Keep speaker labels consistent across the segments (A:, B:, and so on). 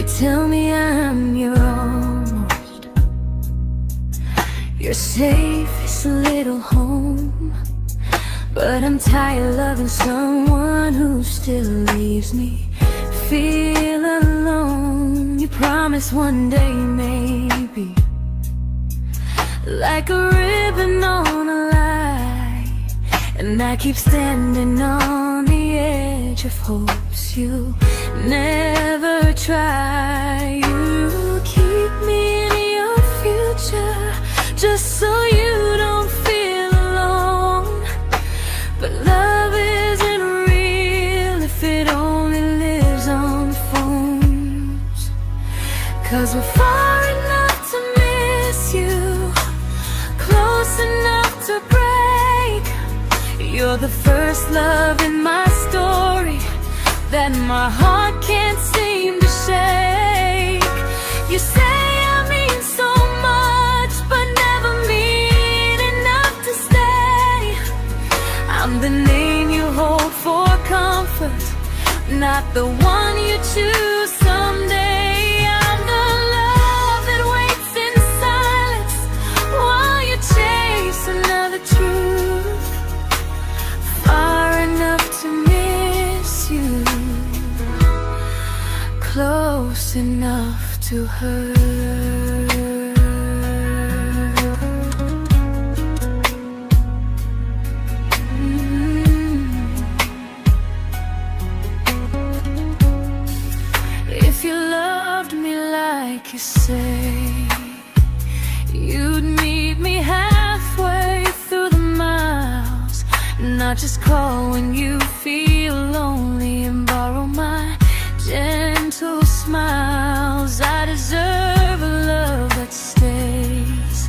A: tell me I'm your almost, your safest little home. But I'm tired loving someone who still leaves me feel alone. You promise one day maybe, like a ribbon on a line, and I keep standing on the edge of hopes you never try. You keep me in your future just so you don't feel alone. But love isn't real if it only lives on phones. 'Cause we're far enough to miss you, close enough to break. You're the first love in my story that my heart can't seem to shake. You say I mean so much, but never mean enough to stay. I'm the name you hold for comfort, not the one you choose someday. I'm the love that waits in silence while you chase another truth. Far enough to miss you, close enough to hurt. If you loved me like you say, you'd meet me halfway through the miles, not just call when you feel lonely and borrow my gentle smiles. I deserve a love that stays,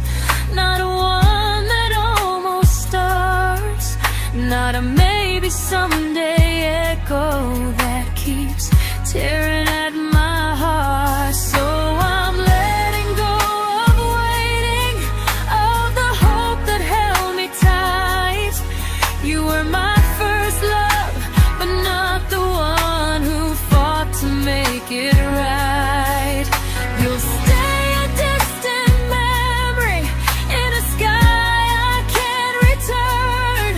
A: not one that almost starts, not a maybe someday echo that keeps tearing at my heart. So I'm letting go of waiting, of the hope that held me tight. You were my first love, but not the one who fought to make it right. You'll stay a distant memory in a sky I can't return,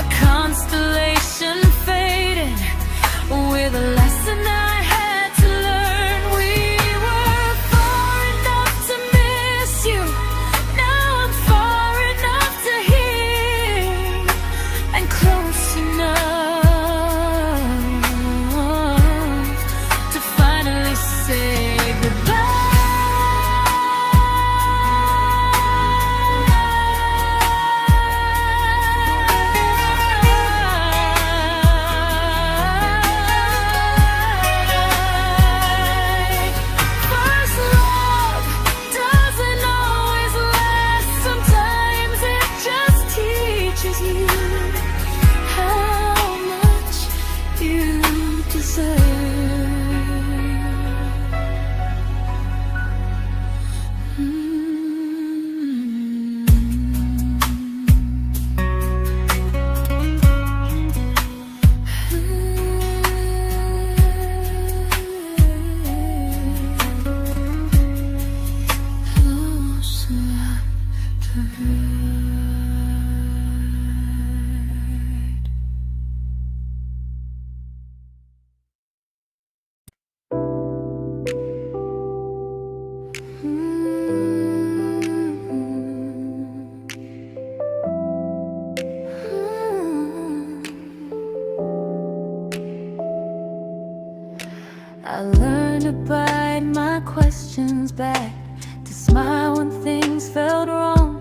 A: a constellation faded with a lesson I had to learn. We were far enough to miss you, now I'm far enough to hear, and close enough to finally say goodbye. First love doesn't always last, sometimes it just teaches you how much you deserve. Close enough to hurt. I learned to bite my questions back, to smile when things felt wrong.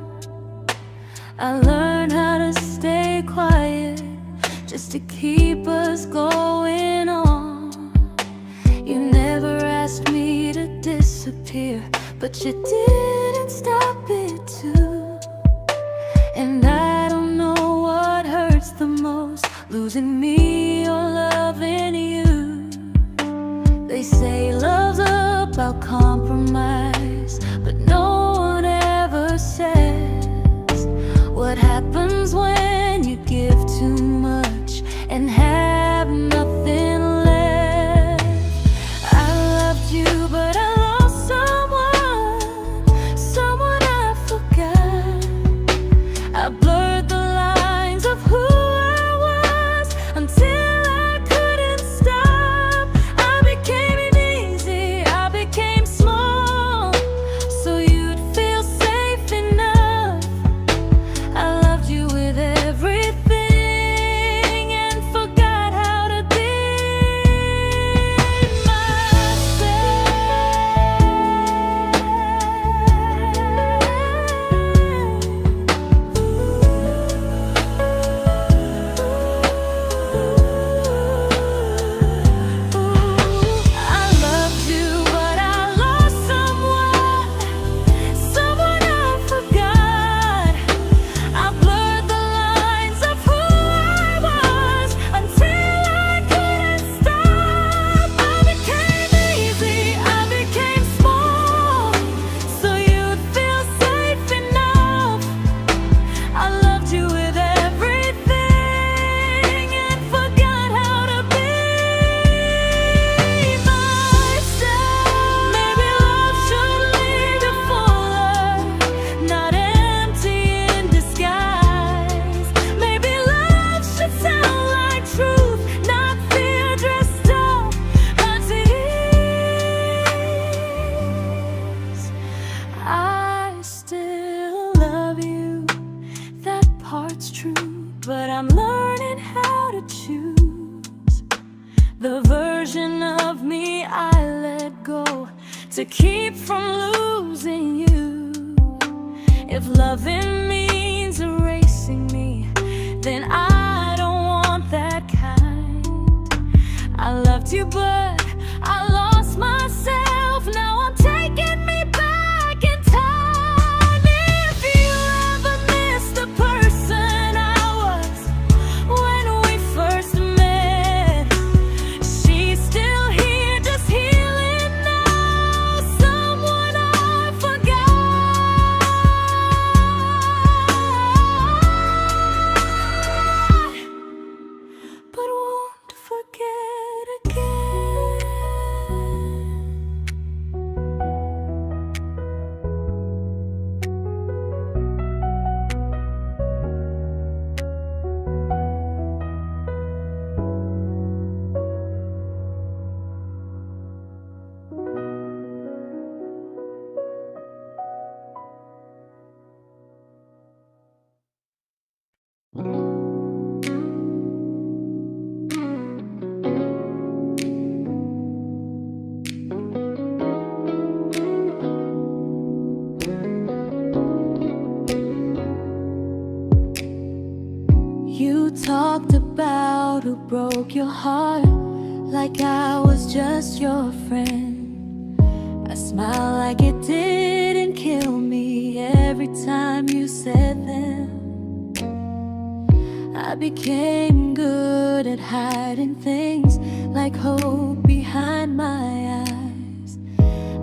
A: I learned how to stay quiet just to keep us going on. You never asked me to disappear, but you didn't stop it too. And I don't know what hurts the most, losing me or loving you. They say love's about compromise, but no one ever says what happens when you give too much and have nothing left. I loved you I'm learning how to choose the version of me I let go to keep from losing you. If loving means erasing me, then I don't want that kind. I loved you, but I lost myself. Now I'm taking me back in time. If you ever miss the person I was when we first met, she's still here, just healing now. Someone I forgot, but won't forget again. You talked about who broke your heart, like I was just your friend. I smiled like it didn't kill me every time you said them. I became good at hiding things like hope behind my eyes.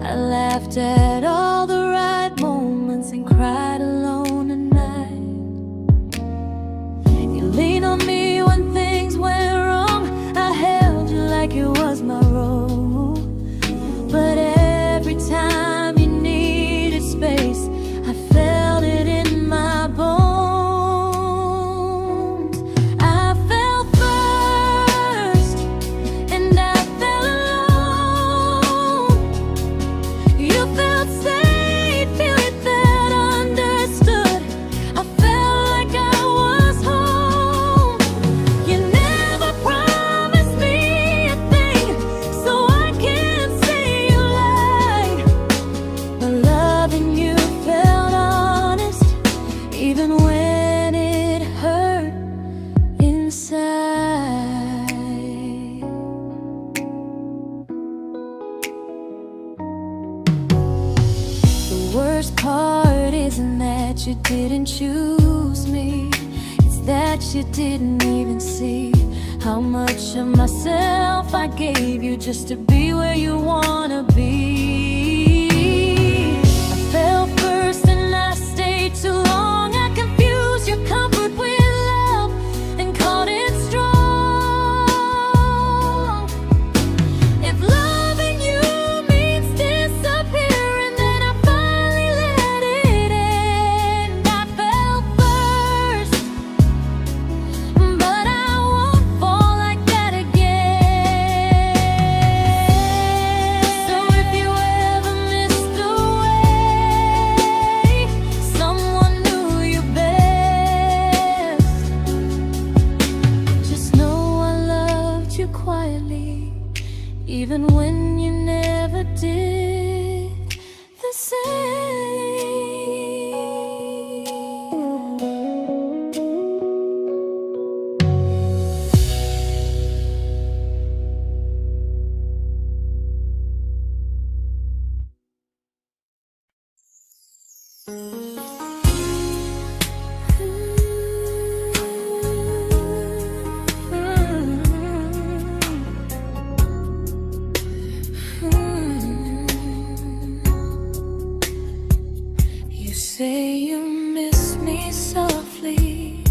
A: I laughed at all the right moments and cried alone at night. You leaned on me when things went wrong. I held you like it was my role. But every time you needed space, I felt it in my bones. I fell first, and I fell alone. You felt safe, feeling that understood. I felt like I was home. You never promised me a thing, so I can't say you lied. But loving you felt honest, even when it hurt inside. The worst part isn't that you didn't choose me, it's that you didn't even see how much of myself I gave you just to be where you wanna be. I fell first and I stayed too long. I confused your comfort with love and called it strong. If loving you means disappearing, then I finally let it end. I fell first, but I won't fall like that again. So if you ever missed the way someone knew you best, just know I loved you quietly, even when you never did the same. You say you miss me softly,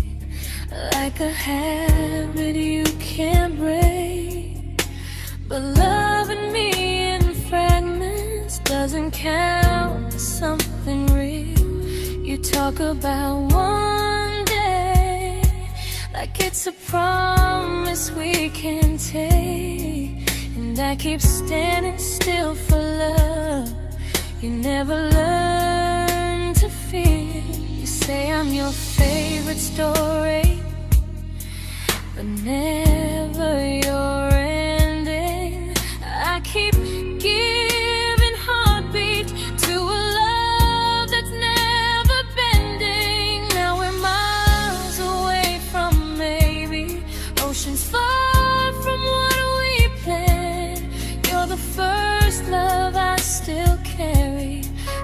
A: like a habit you can't break. But loving me in fragments doesn't count as something real. You talk about one day like it's a promise we can take, and I keep standing still for love. You never learn to feel. You say I'm your favorite story, but never your ending. I keep giving heartbeat to a love that's never bending. Now we're miles away from maybe, oceans far from what we planned. You're the first love I still carry,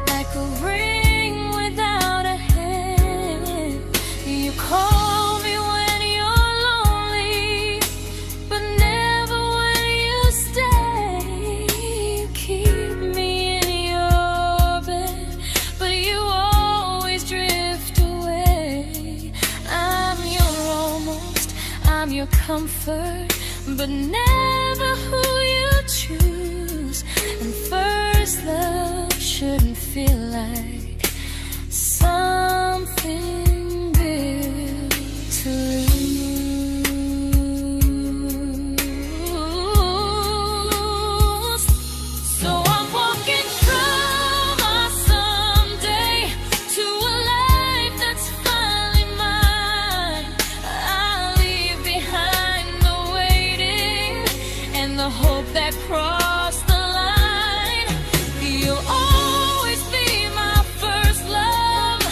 A: like a ring without a hand. You call me when you're lonely, but never when you stay. You keep me in your bed, but you always drift away. I'm your almost, I'm your comfort, but never who you choose. And first love shouldn't feel like something built to lose. So I'm walking through my someday to a life that's finally mine. I'll leave behind the waiting and the hope that crossed the line. You'll always be my first love,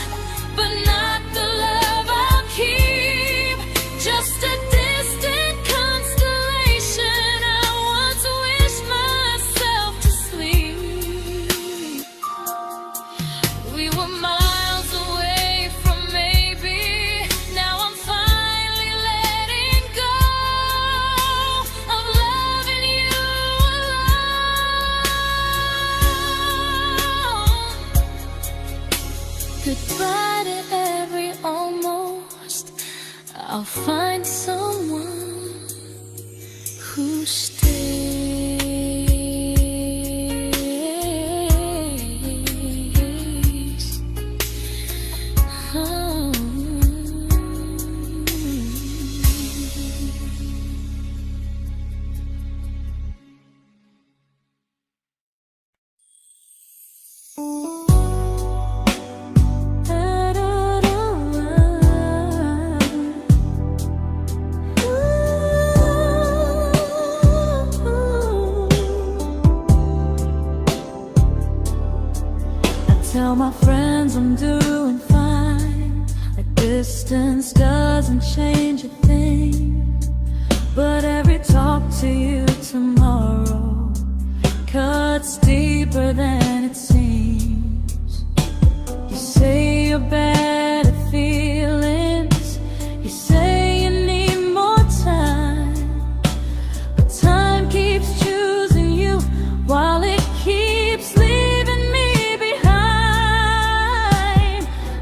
A: but not the love I'll keep. Just a distant constellation I once wished myself to sleep. We were miles away from maybe, now I'm finally letting go of loving you alone. Goodbye to every almost, I'll find someone who stays. Oh. Tell my friends I'm doing fine, like distance doesn't change a thing. But every talk to you tomorrow cuts deeper than it seems. You say you're bad at feelings, you say you need more time, but time keeps choosing you while it keeps leaving me behind.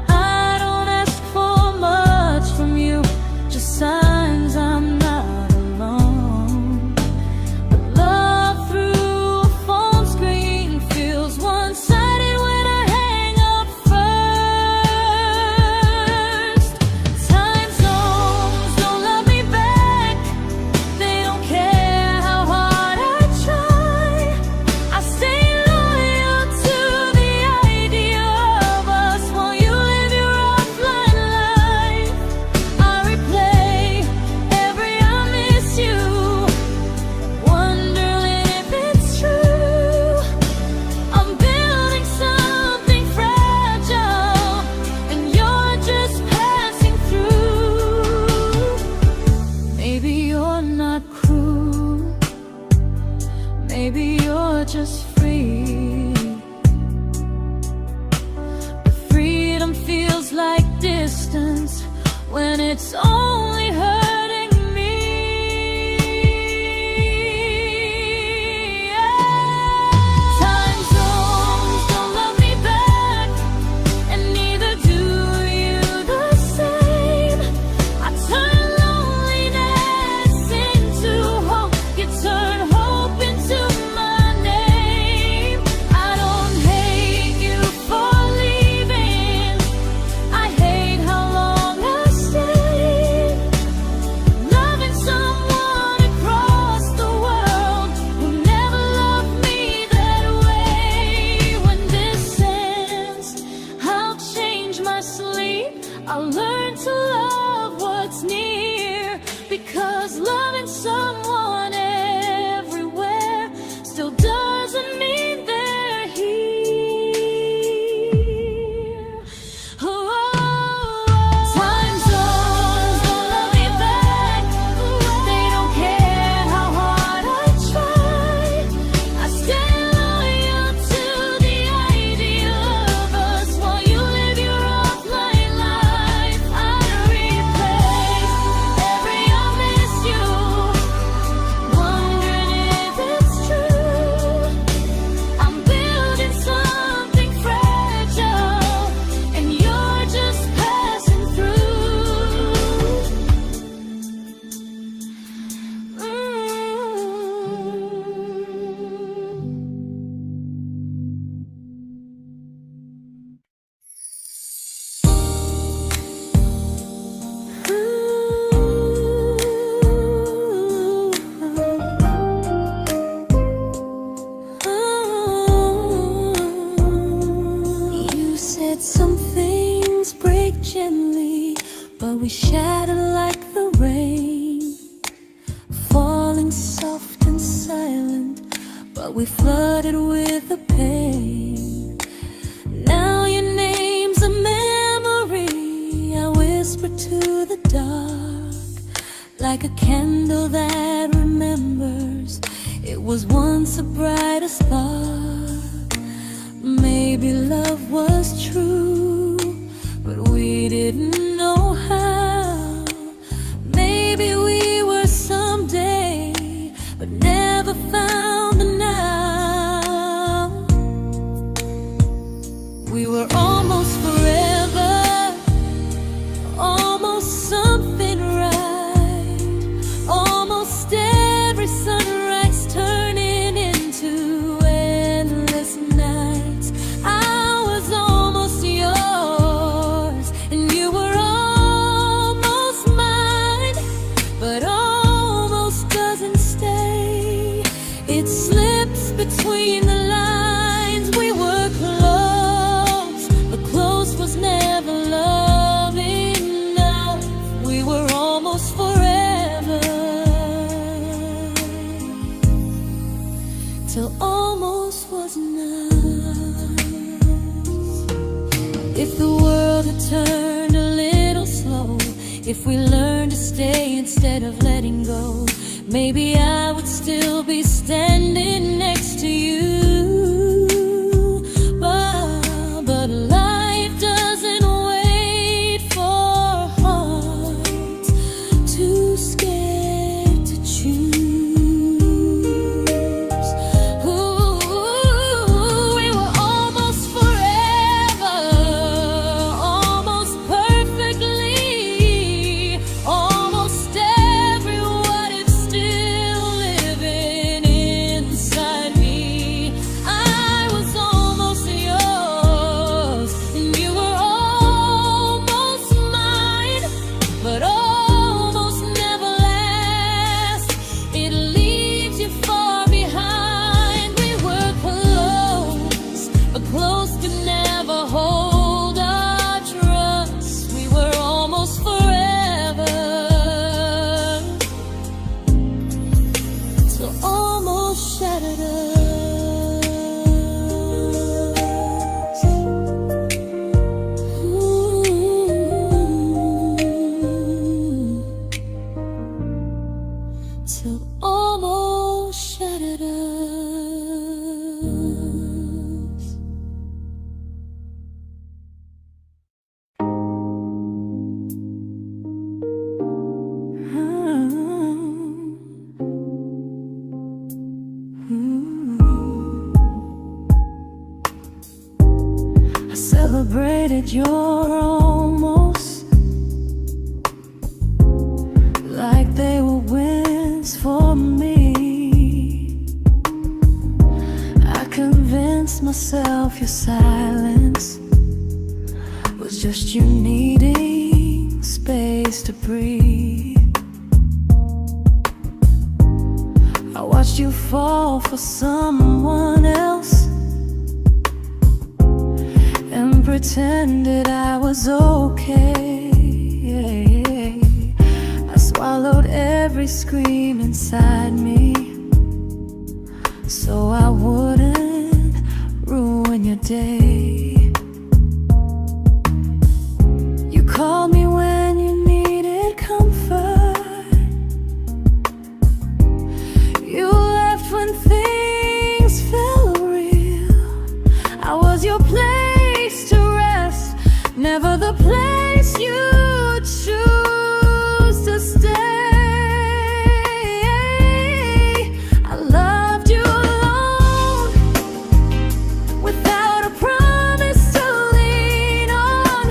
A: I don't ask for much from you, just signs I'm not alone. But love through a phone screen feels one-sided when I hang up first. Time zones don't love me back, they don't care how hard I try. I stay loyal to the idea of us while you live your offline life. I replay every I miss you, wondering if it's true. I'm building something fragile, and you're just passing through. Maybe you're not cruel, maybe you're just free. But freedom feels like distance when it's only hurting me. Time zones don't love me back, and neither do you the same. I turn loneliness into hope, you turn hope into my name. I don't hate you for leaving, I hate how long I stayed. we shattered like the rain, falling soft and silent, but we flooded with the pain. Now your name's a memory I whisper to the dark, like a candle that remembers it was once a brighter spark. Maybe love was true, but we didn't know how. Maybe we were someday, but never found the now. We were almost forever, almost something right, almost every sunrise turning into endless nights. I was almost yours, and you were almost mine, but almost doesn't stay. It slips between the lines. We were close, but close was never love enough. We were almost forever, till almost was enough. If the world had turned a little slow, if we learned to stay instead of letting go, maybe I would still be standing next to you. But life doesn't wait for hearts too scared to choose. Ooh, we were almost forever, almost perfectly, almost every what if still living inside me. I was almost yours, and you were almost mine, but almost never lasts. It leaves you far behind. We were close, but close could never hold our trust. We were almost forever, till almost shattered us. Ooh, till almost shattered us. I celebrated your almost like they were wins for me. I convinced myself your silence was just you needing space to breathe. I watched you fall for someone else and pretended I was okay. I swallowed every scream inside me so I wouldn't ruin your day. You called me when you needed comfort. You left when things felt real. I was your place to rest, never the place you choose to stay. I loved you alone, without a promise to lean on.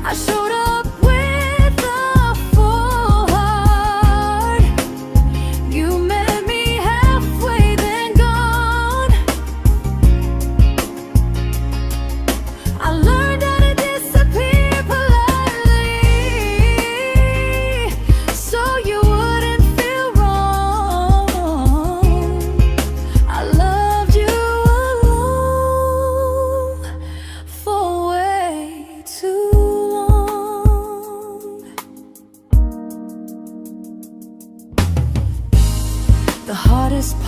A: I showed up with a full heart. You met me halfway, then gone. I learned how to disappear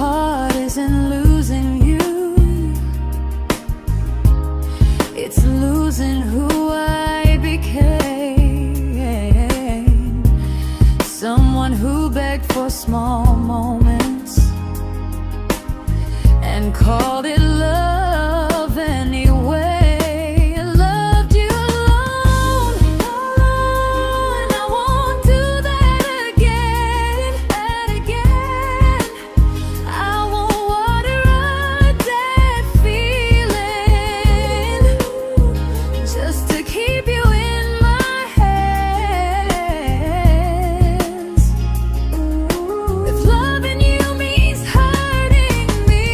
A: heart isn't losing you, it's losing who I became. Someone who begged for small moments and called it love anyway. Loved you alone, and I won't do that again, and again. I won't water a dead feeling just to keep you in my hands. If loving you means hurting me,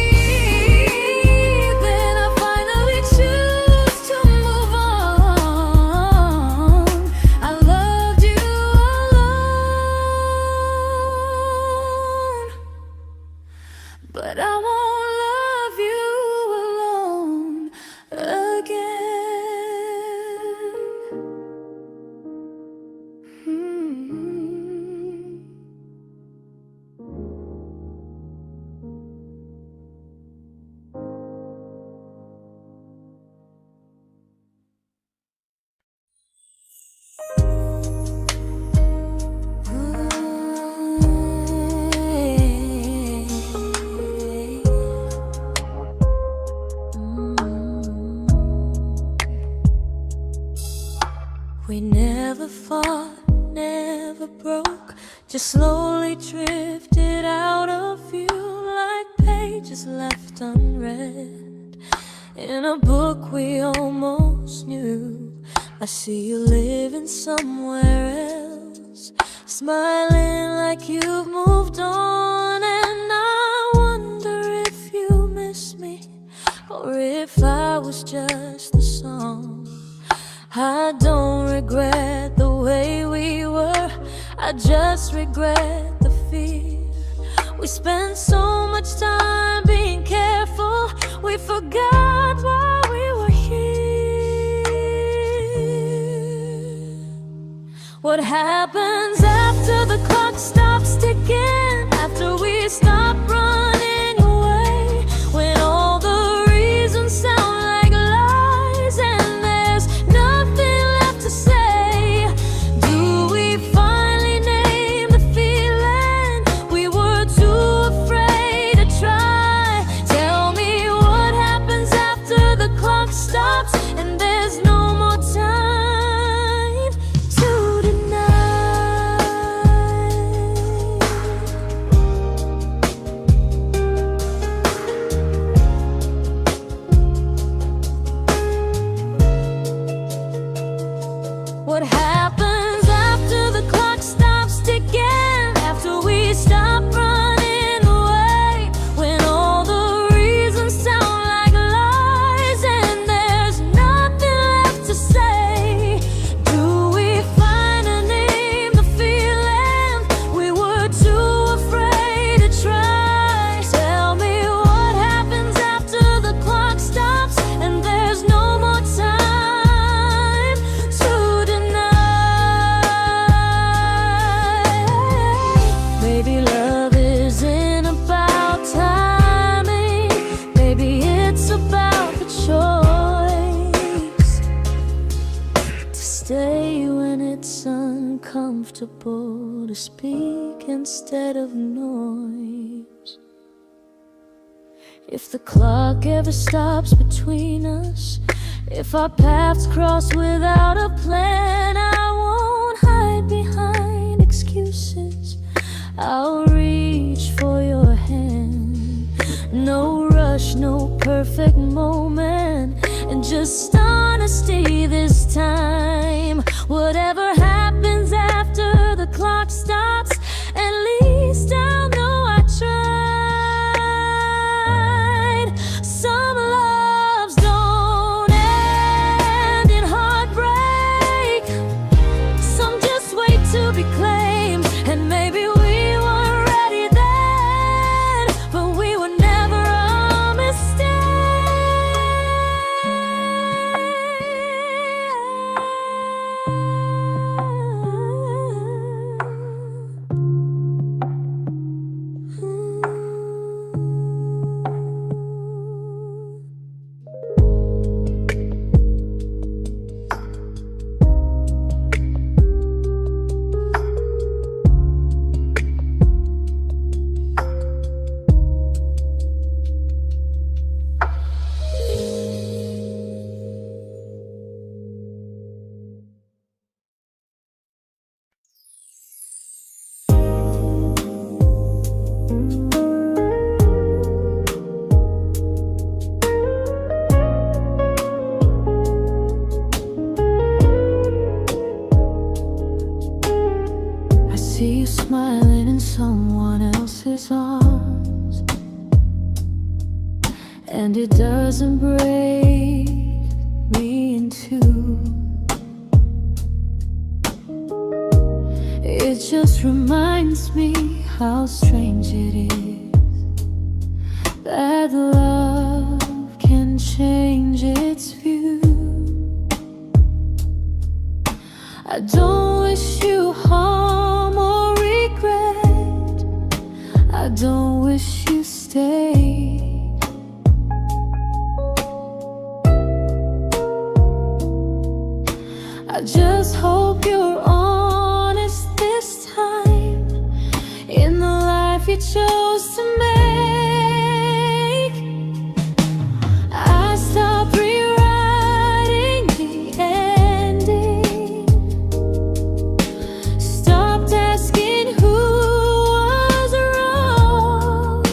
A: then I finally choose to move on. I loved you alone, but I won't love you alone again. We never fought, never broke, just slowly drifted out of view like pages left unread in a book we almost knew. I see you living somewhere else, smiling like you've moved on, and I wonder if you miss me or if I was just a song. I don't regret the way we were, I just regret the fear. We spent so much time being careful, we forgot why we were here. What happens after the clock stops ticking, after we stop running away, when all the reasons sound like lies and there's nothing left to say? Do we finally name the feeling we were too afraid to try? Tell me what happens after the clock stops and there's no more time to deny. What happens after the clock stops ticking, after we stop running away, when all the reasons sound like lies and there's nothing left to say? Do we finally name the feeling we were too afraid to try? Tell me what happens after the clock stops and there's no more time to deny. Maybe love isn't about timing, maybe it's about the choice to stay when it's uncomfortable, to speak instead of noise. If the clock ever stops between us, if our paths cross without a plan, I won't hide behind excuses, I'll reach for your hand. No rush, no perfect moment, and just honesty this time. Whatever happens after the clock stops, at least I'll know I tried. Some loves don't end in heartbreak, some just wait to be claimed, and maybe we weren't ready then, but we were never a mistake. and it doesn't break me in two. It just reminds me how strange it is that love can change its view. I don't wish you harm or regret. I don't wish you stay. I just hope you're honest this time in the life you chose to make. I stopped rewriting the ending, stopped asking who was wrong.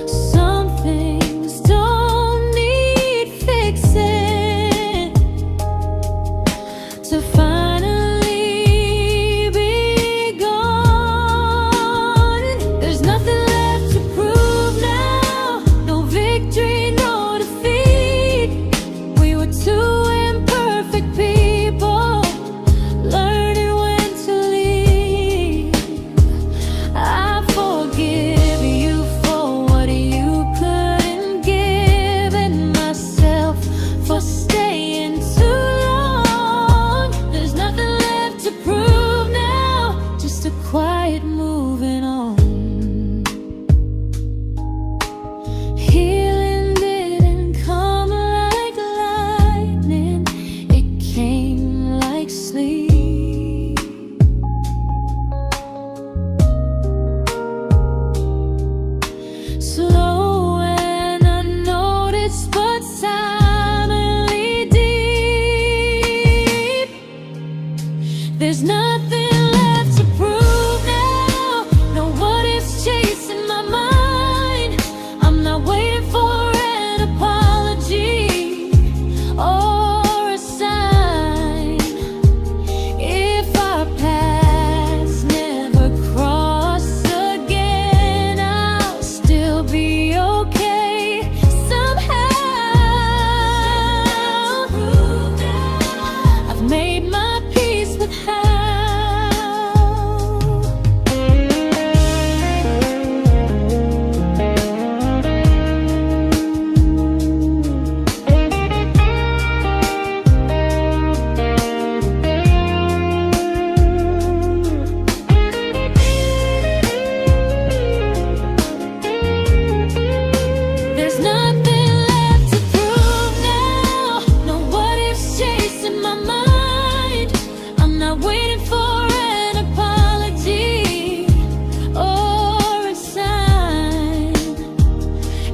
A: Some things don't need fixing to finally be gone. There's nothing left to prove now, no victory, no defeat. We were two imperfect people, learning when to leave. I forgive you for what you couldn't give, and myself for staying too long. There's nothing left to prove now, just a quiet moving on. Healing didn't come like lightning, it came like sleep. Slow and unnoticed, but silently deep. There's nothing left to prove now, no what ifs chasing my mind. I'm not waiting for an apology or a sign. If our paths never cross again, I'll still be okay somehow. I've made my peace with how. There's nothing left to prove now, no what ifs chasing my mind. I'm not waiting for an apology or a sign.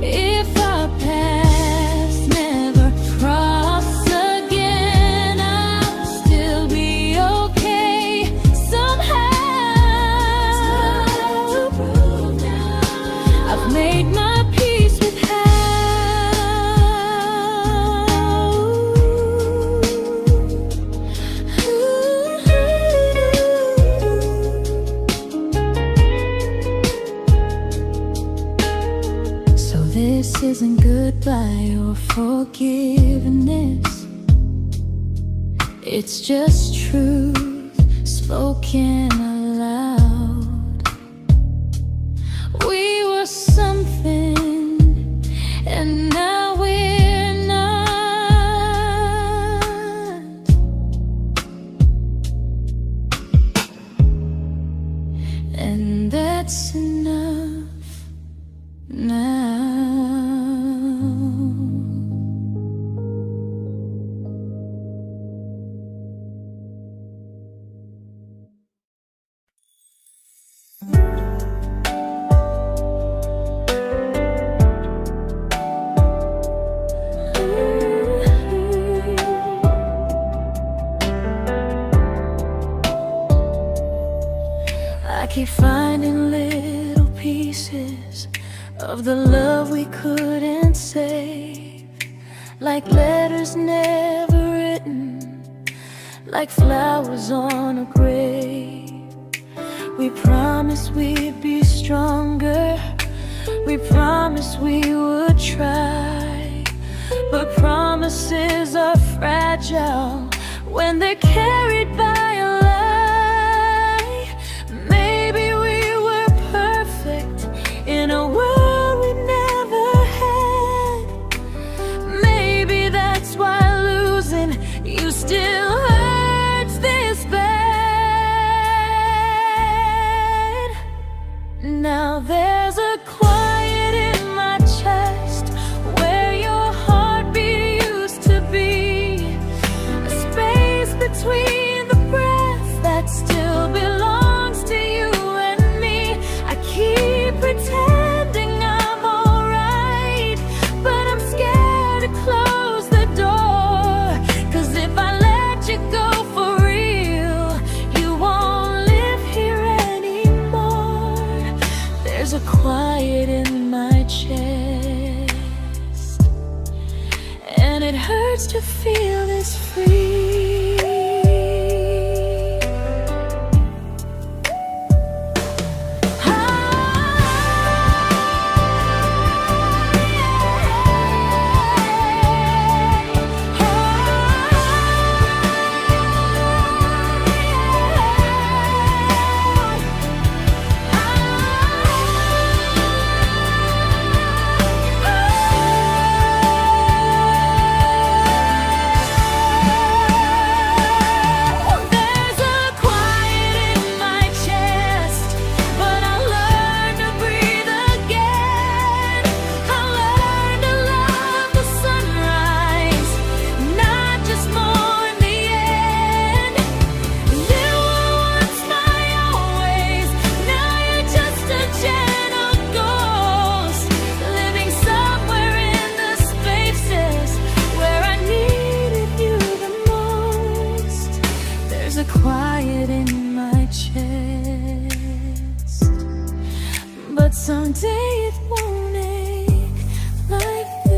A: If our paths never cross again, I'll still be okay somehow. I've made my peace with how. So this isn't goodbye or forgiveness, it's just truth spoken aloud. We were something, and now we're not. And that's enough now. I keep finding little pieces of the love we couldn't save, like letters never written, like flowers on a grave. We promised we'd be stronger, We promised we would try, but promises are fragile when they're carried by a lie. Maybe we were perfect in a world we never had. Maybe that's why losing you still hurts this bad. Now there's a quiet in my chest where your heartbeat used to be, a space between the breath that still belongs to you and me. I keep pretending I'm alright, but I'm scared to close the door. 'Cause if I let you go for real, you won't live here anymore. There's a quiet in my chest, and it hurts to feel this free. Quiet in my chest, but someday it won't ache like this.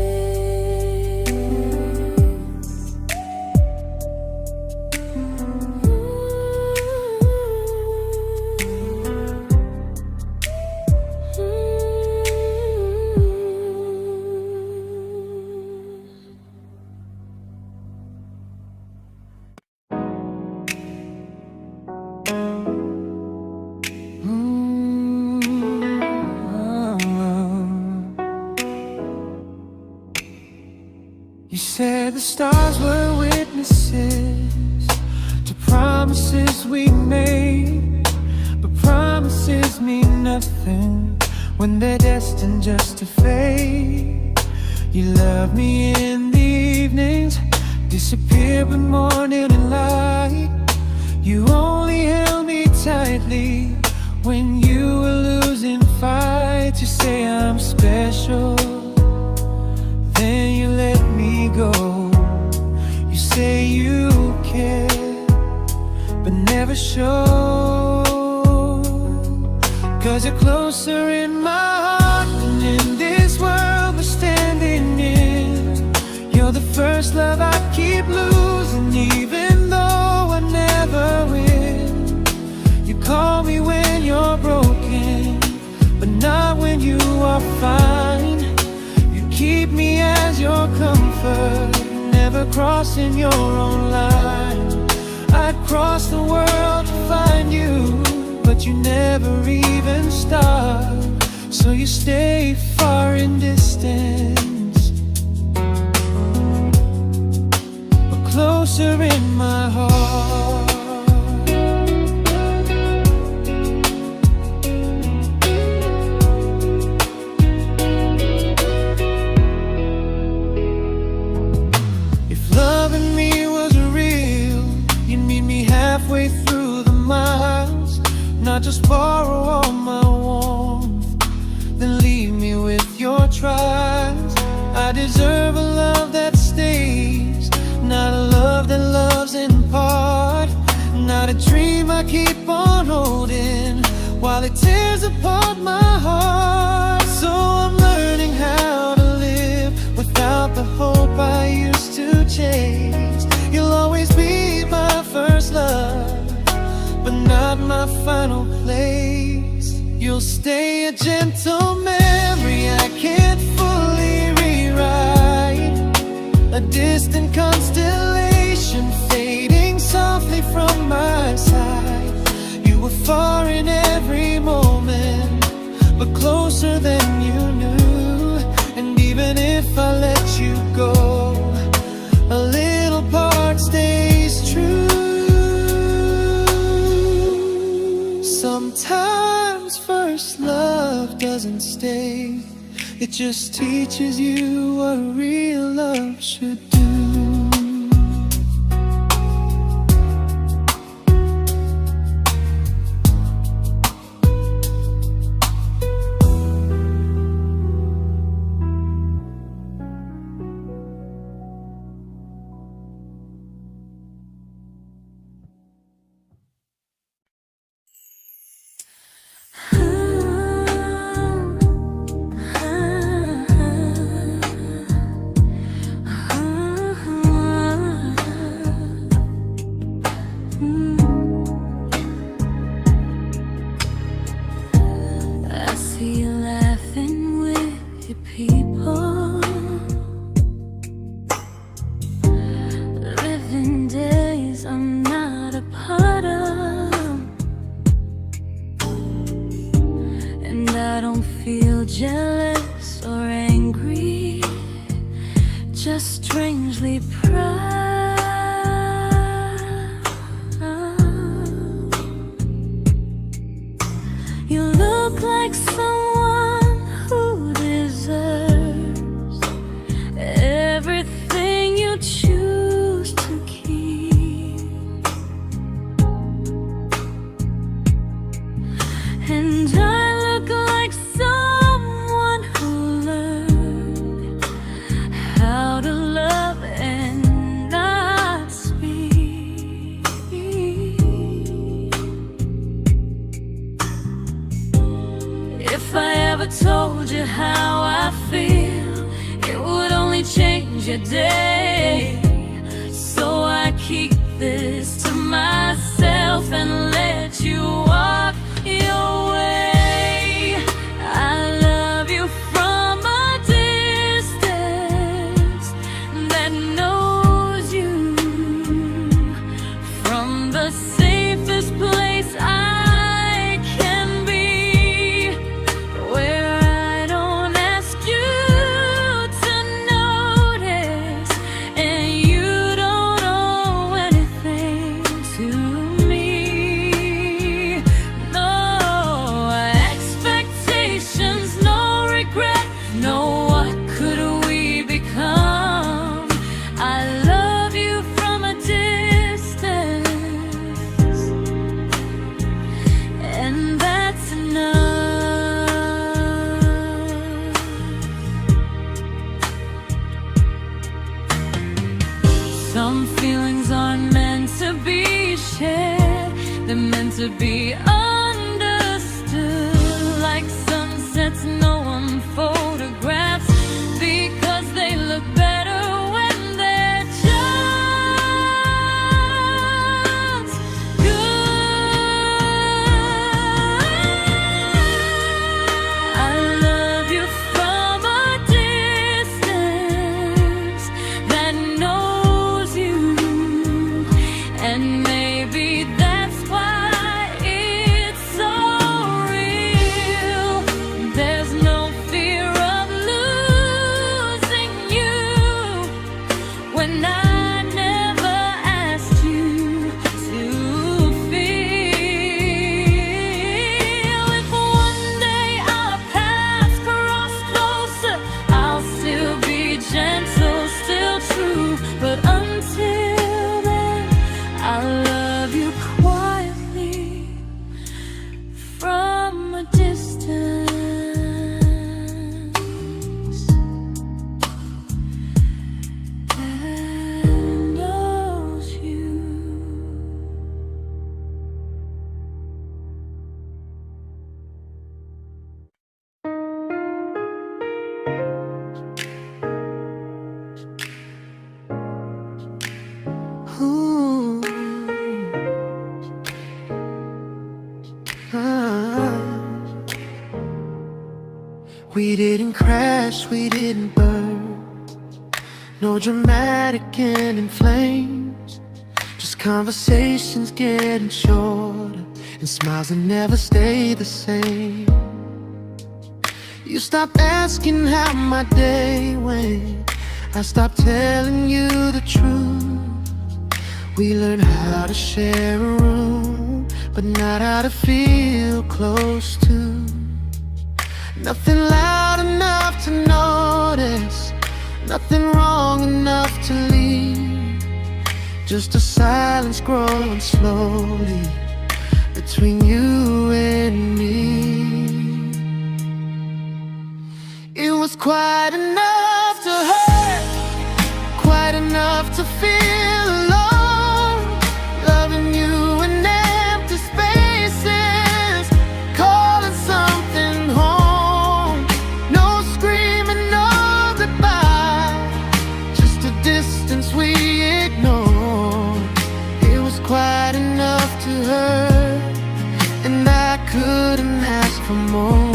B: You said the stars were witnesses to promises we made, but promises mean nothing when they're destined just to fade. You love me in the evenings, disappear when morning and light. You only held me tightly when you were losing fights. You say I'm special, then you let me go. You say you care, but never show. 'Cause you're closer in my heart than in this world we're standing in. You're the first love I keep losing, even though I never win. You call me when you're broken, but not when you are fine. Keep me as your comfort, never crossing your own line. I'd cross the world to find you, but you never even start. So you stay far in distance, but closer in my heart. Halfway through the miles, not just borrow all my warmth, then leave me with your trials. I deserve a love that stays, not a love that loves in part. Not a dream I keep on holding while it tears apart my heart. So I'm learning how to live without the hope I used to chase. You'll always be my first love, but not my final place. You'll stay a gentle memory distant constellation fading softly from my side. You were far in every moment, but closer than you knew. And even if I let you go, a little part stays true. Sometimes first love doesn't stay, it just teaches you what real love should do.
A: Jealous or angry, just strangely proud. You look like someone who deserves everything you choose to keep. And I look like someone who learned how to love and not speak. If I ever told you how I feel, it would only change your day. So I keep this to myself and let you walk your way. I love you from a distance that knows you, from the safest place I can be, where I don't ask you to notice and you don't owe anything to me. No expectations, no regret, no what could we become. I love you from a distance, and that's enough. Some feelings aren't meant to be shared, they're meant to be understood. Like sunsets no one photographs, because they look better when they're just good. I love you from a distance that knows you, and maybe that's why it's so real. There's no fear of losing you when I never asked you to feel. If one day our paths cross closer, I'll still be gentle, still true. But until then, I love you quietly from a distance that knows you.
B: Ooh. Ah. We didn't crash, we didn't burn. No dramatic ending flames, just conversations getting shorter, and smiles that never stay the same. You stopped asking how my day went, I stopped telling you the truth. We learned how to share a room, but not how to feel close to. Nothing loud enough to notice, nothing wrong enough to leave. Just a silence growing slowly between you and me. It was quite enough to hurt, quite enough to feel alone. Loving you in empty spaces, calling something home. No screaming, no goodbye, just a distance we ignored. It was quite enough to hurt, and I couldn't ask for more.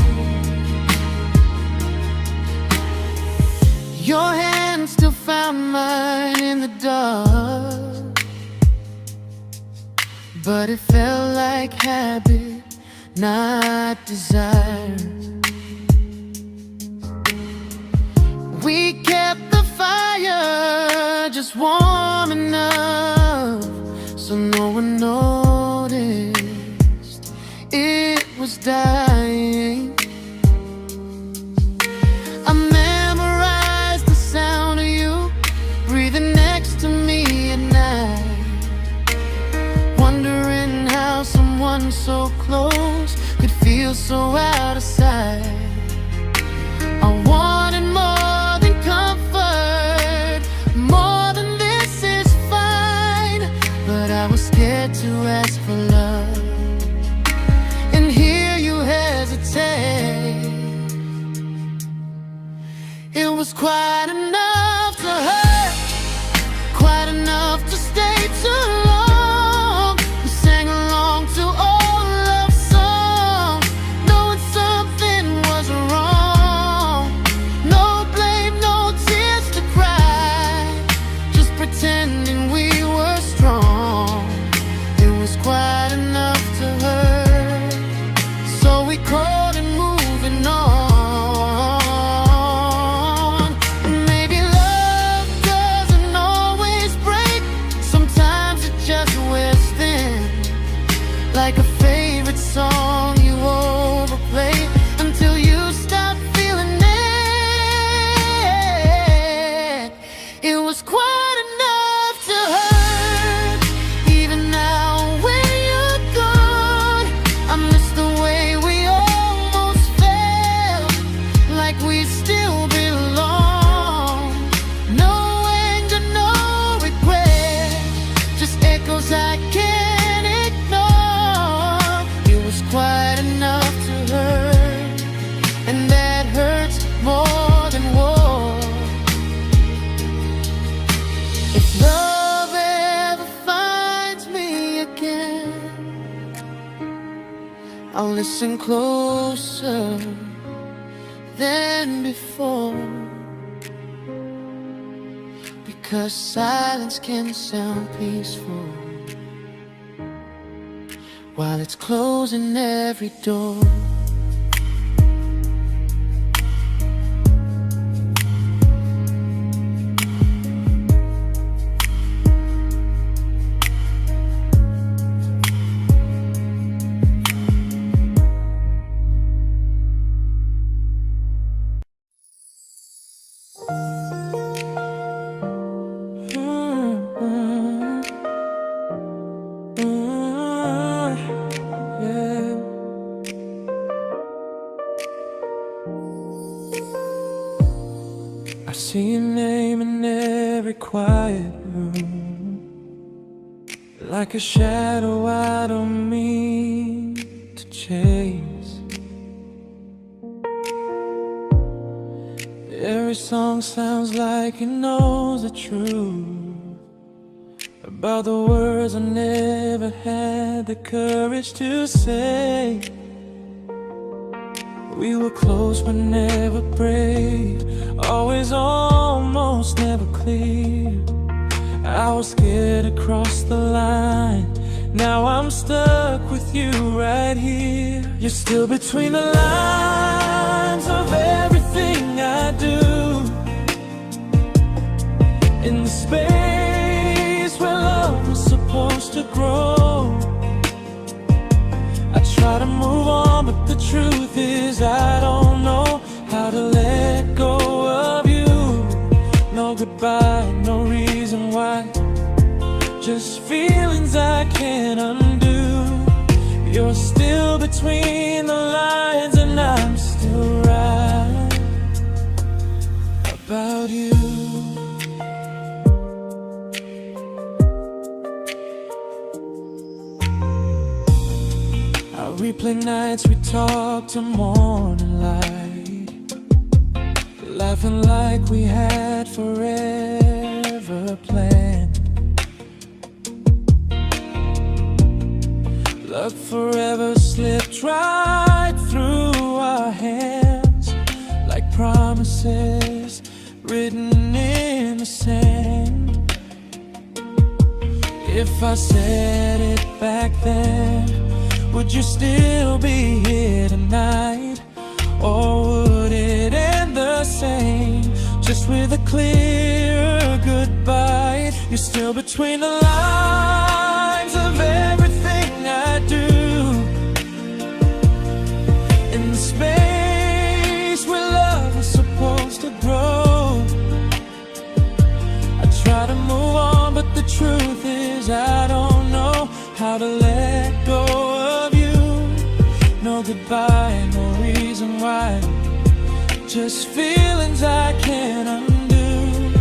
B: Your hand still found mine in the dark, but it felt like habit, not desire. We kept the fire just warm enough so no one noticed it was dying. I memorized the sound of you breathing next to me at night, wondering how someone so close could feel so out of sight. I wanted more than comfort, more than this is fine, but I was scared to ask for love, and here you hesitate. It was quite enough to hurt, quite enough to stay too long. We sang along to old love songs, knowing something was wrong. No blame, no tears to cry, just pretending we were strong. It was quite enough to hurt, so we called it moving on. Maybe love doesn't always break, sometimes it just wears thin, like a favorite song you overplay until you stop feeling it. It was quite enough to hurt, even now when you're gone. I miss the way we almost felt, like we still belong. No anger, no regret, just echoes I can't ignore. It was quite enough to hurt, and that hurts more than war. If love ever finds me again, I'll listen closer than before, because silence can sound peaceful while it's closing every door. Yeah. I see your name in every quiet room, like a shadow I don't mean to chase. Every song sounds like it knows the truth about the words I never had the courage to say. We were close but never brave, always almost, never close. clear. I was scared to cross the line. Now I'm stuck with you right here. You're still between the lines of everything I do. In the space where love was supposed to grow. I try to move on, but the truth is I don't know how to let go of you. No goodbye, no reason why. Just feelings I can't undo. You're still between the lines, and I'm still right about you. I replay nights we talk till morning light, laughing like we had forever planned. Luck forever slipped right through our hands, like promises written in the sand. If I said it back then, would you still be here tonight? Or would it end the same, just with a clear goodbye? You're still between the lines of everything I do. In the space where love was supposed to grow. I try to move on, but the truth is I don't know how to let go of you. No goodbye, no reason why. Just feelings I can't undo.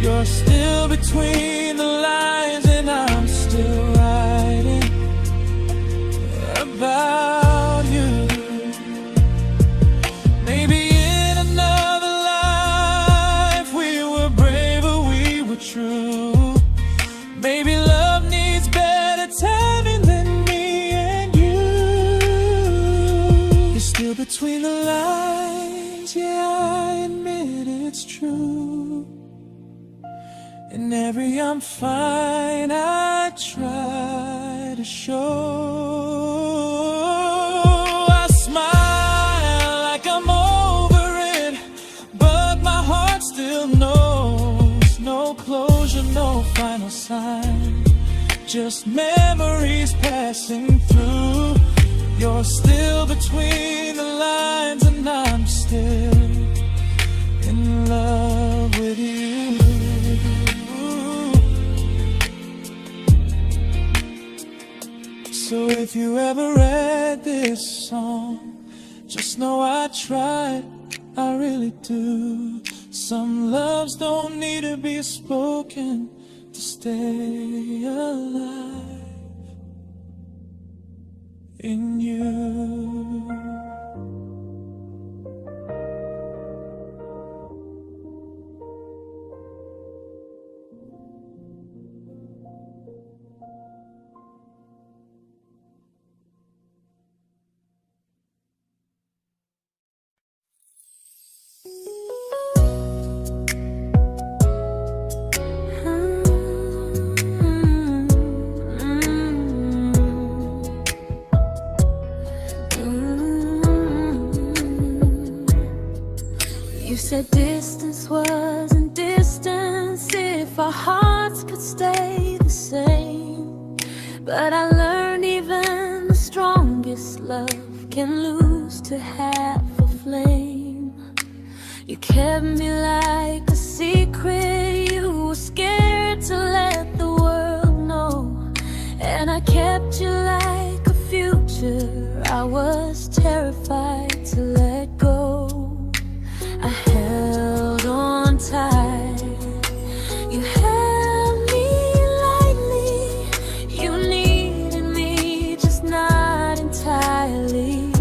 B: You're still between the lines, and I'm still writing about you. Maybe in another life we were braver, we were true. Maybe love needs better timing than me and you. You're still between the lines, yeah, I admit it's true. In every I'm fine I try to show. I smile like I'm over it, but my heart still knows. No closure, no final sign, just memories passing through. You're still between the lines, and I'm still in love with you. So if you ever read this song, just know I tried, I really do. Some loves don't need to be spoken to stay alive in you.
A: You said distance wasn't distance if our hearts could stay the same. But I learned even the strongest love can lose to half a flame. You kept me like a secret you were scared to let the world know. And I kept you like a future I was terrified to let go. I held on tight, you held me lightly. You needed me, just not entirely.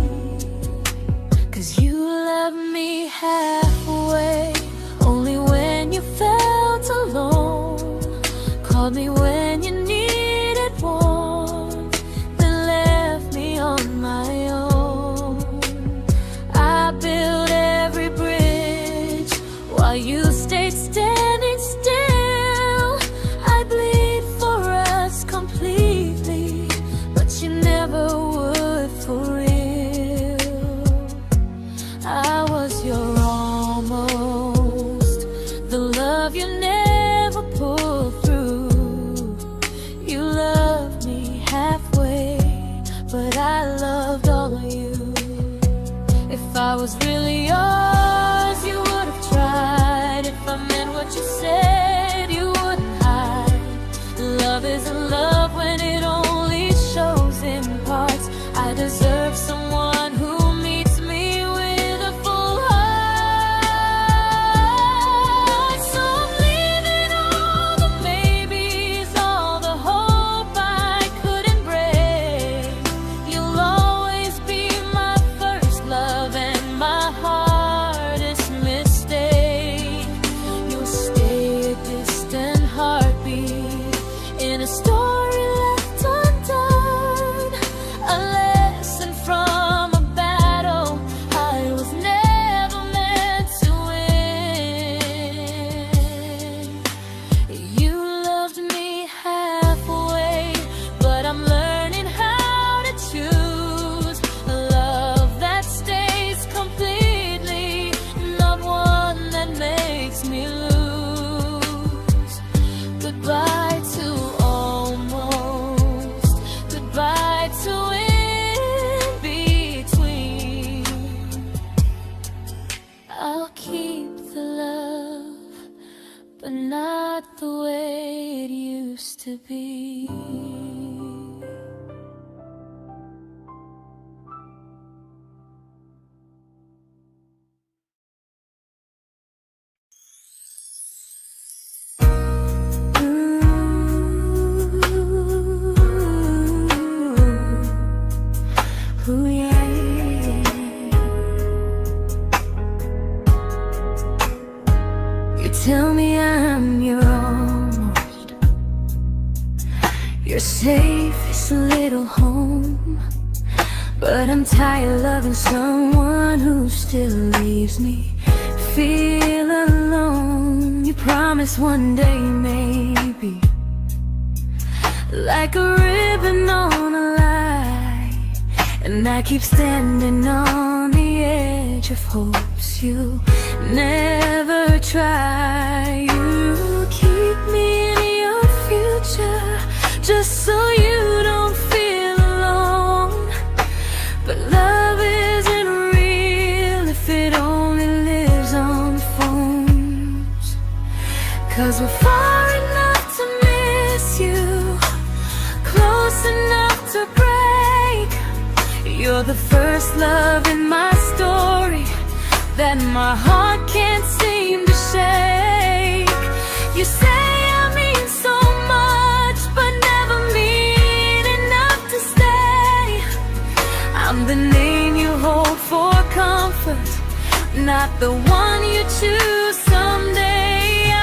A: 'Cause you loved me halfway, only when you felt alone. Called me when you needed warmth, then left me on my own. I built every bridge while you stayed standing still. love you never pulled through. You loved me halfway, but I loved all of you. If I was really yours, you would have tried. If I meant what you said, you wouldn't hide. Love isn't love when it only shows in parts. I deserve someone who meets me with a full heart. So I'm leaving all the maybes, all the hope I couldn't break. You'll always be my first love and my hardest mistake. You'll stay a distant heartbeat in a story left undone, a lesson from a battle I was never meant to win. You loved me halfway, but I'm learning how to choose a love that stays completely, not one that makes me lose. Goodbye to almost, goodbye to in between. I'll keep the love, but not the way it used to be. Ooh, yeah, yeah. You tell me I'm your almost, your safest little home, but I'm tired loving someone who still leaves me feel alone. You promise one day maybe, like a ribbon on a line, and I keep standing on the edge of hopes you never try. You keep me in your future just so you don't feel alone. But love isn't real if it only lives on phones. 'Cause we're far enough to miss you, close enough to break. You're the first love in my story that my heart can't seem to shake. You say I mean so much, but never mean enough to stay. I'm the name you hold for comfort, not the one you choose someday.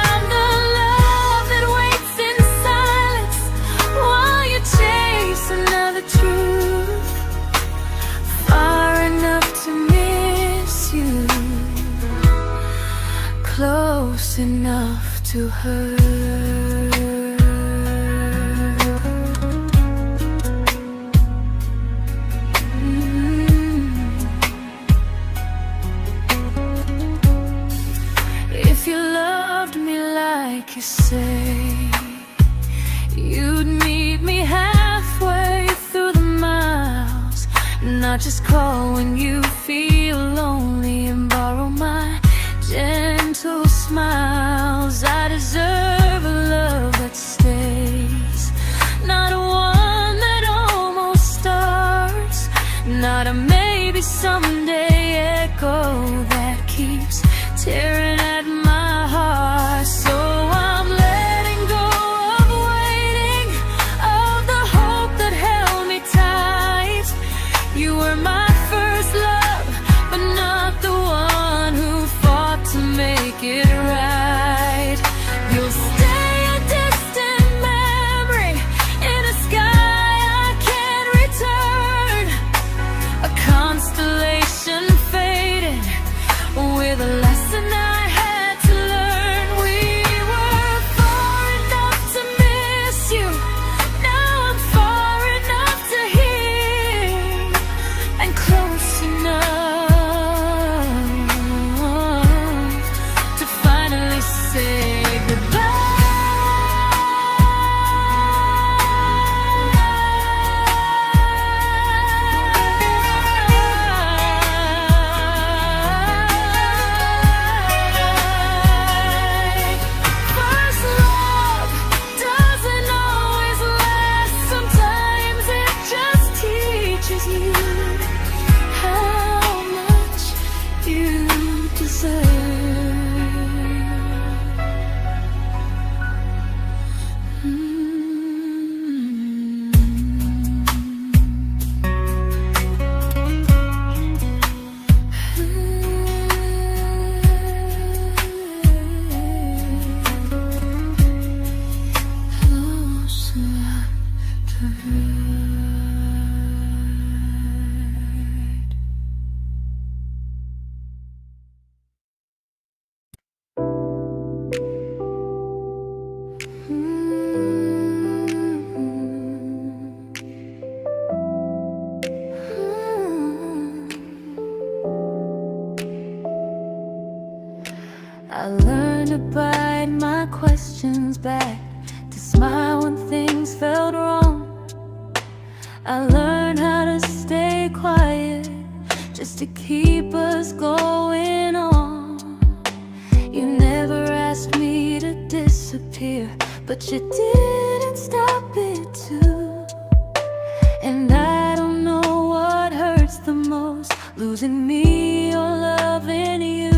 A: I'm the love that waits in silence while you chase another truth. Far enough to miss you, close enough to hurt. If you loved me like you say, you'd meet me halfway through the miles, not just call when you feel lonely and borrow my gentle smiles. I deserve a love that stays, not one that almost starts, not a maybe someday echo that keeps tearing at my heart. So I'm letting go of waiting, of the hope that held me tight. You were my first love, but not the one I learned to bite my questions back, to smile when things felt wrong. I learned how to stay quiet, just to keep us going on. You never asked me to disappear, but you didn't stop it too. And I don't know what hurts the most, losing me or loving you.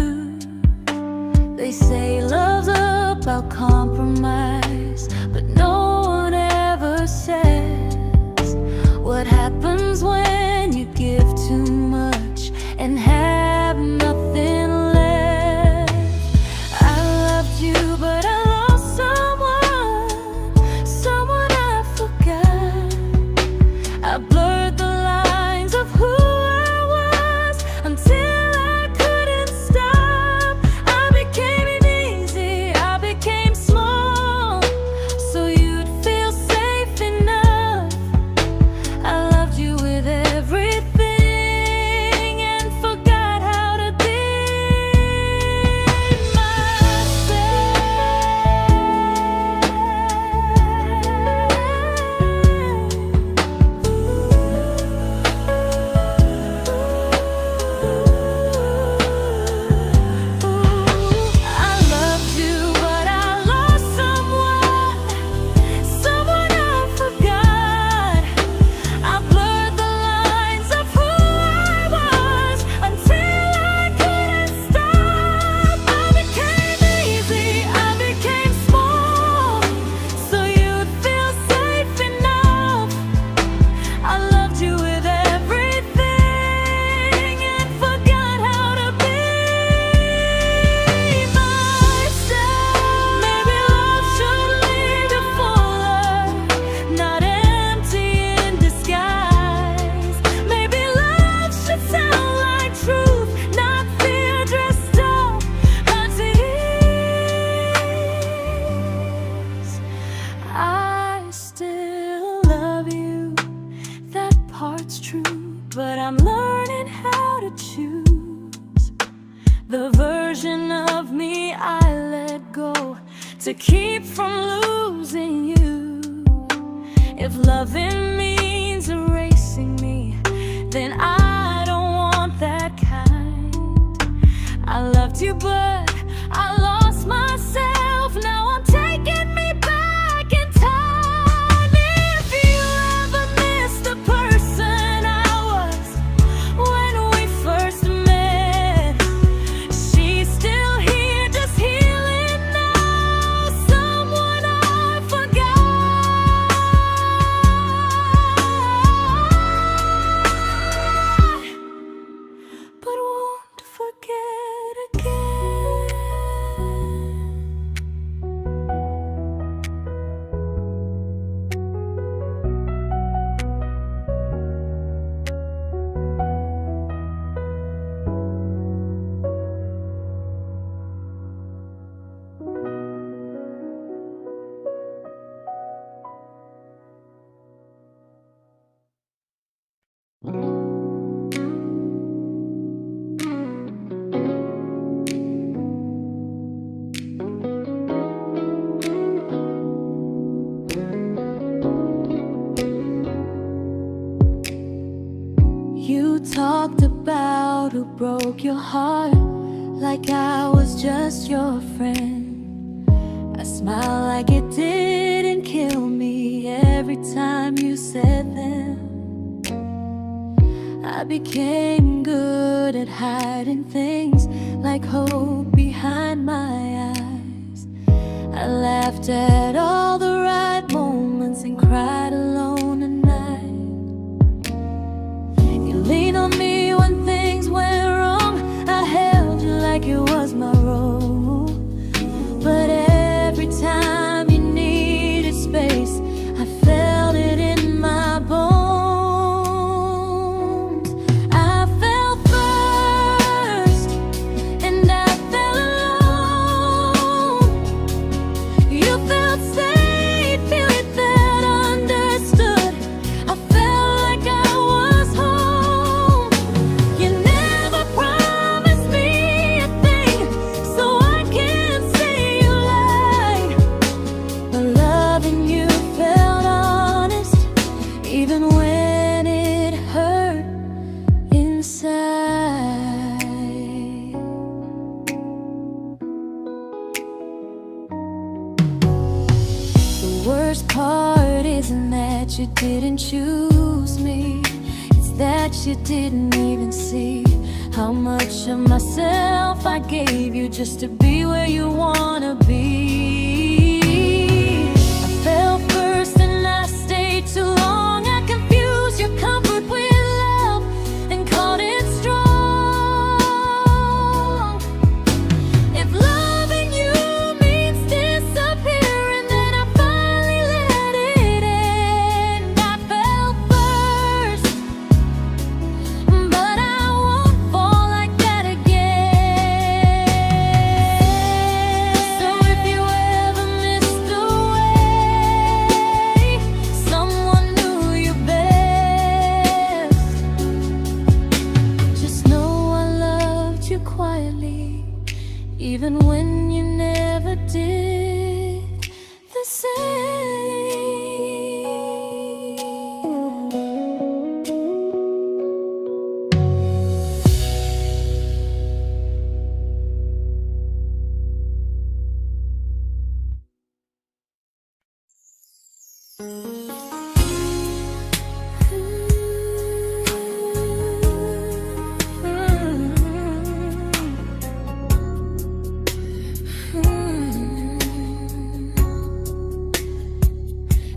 A: They say love's about compromise, but no one ever says what happens when you give too much and have nothing left. I loved you, but I lost someone I forgot. I blurred the lines of who I was until I couldn't stop. I became easy, I became small, so you'd feel safe enough. I loved you with everything and forgot how to be I loved you, but I lost someone I forgot. I blurred the lines of who I was until I couldn't stop. I became easy, I became small, so you'd feel safe enough. I loved you with everything and forgot how to be myself. Maybe love should lead you fuller, not empty in disguise. Maybe love should sound like truth, not fear dressed up as ease. I still love you, that part's true, but I'm learning how to choose the version of me I let go to keep from losing you. If loving means erasing me, then I don't want that kind. I loved you, but I lost myself. Now I'm taking me back in time. If you ever missed the person I was when we first met, she's still here, just healing now. Someone I forgot, but won't forget again. You talked about who broke your heart, like I was just your friend. I smile like it didn't kill me every time you said them. I became good at hiding things like hope behind my eyes. I laughed at all the right moments and cried alone at night. You leaned on me when things went wrong. I held you like it was my role. But every time you needed space, I felt it in my bones. I fell first, and I fell alone. You felt safe. worst part isn't that you didn't choose me, it's that you didn't even see how much of myself I gave you just to be where you wanna be. I fell first and I stayed too long. I confused your comfort with love and called it strong. If loving you means disappearing, then I finally let it end. I fell first, but I won't fall like that again. So if you ever missed the way someone knew you best, just know I loved you quietly, even when you never did the same.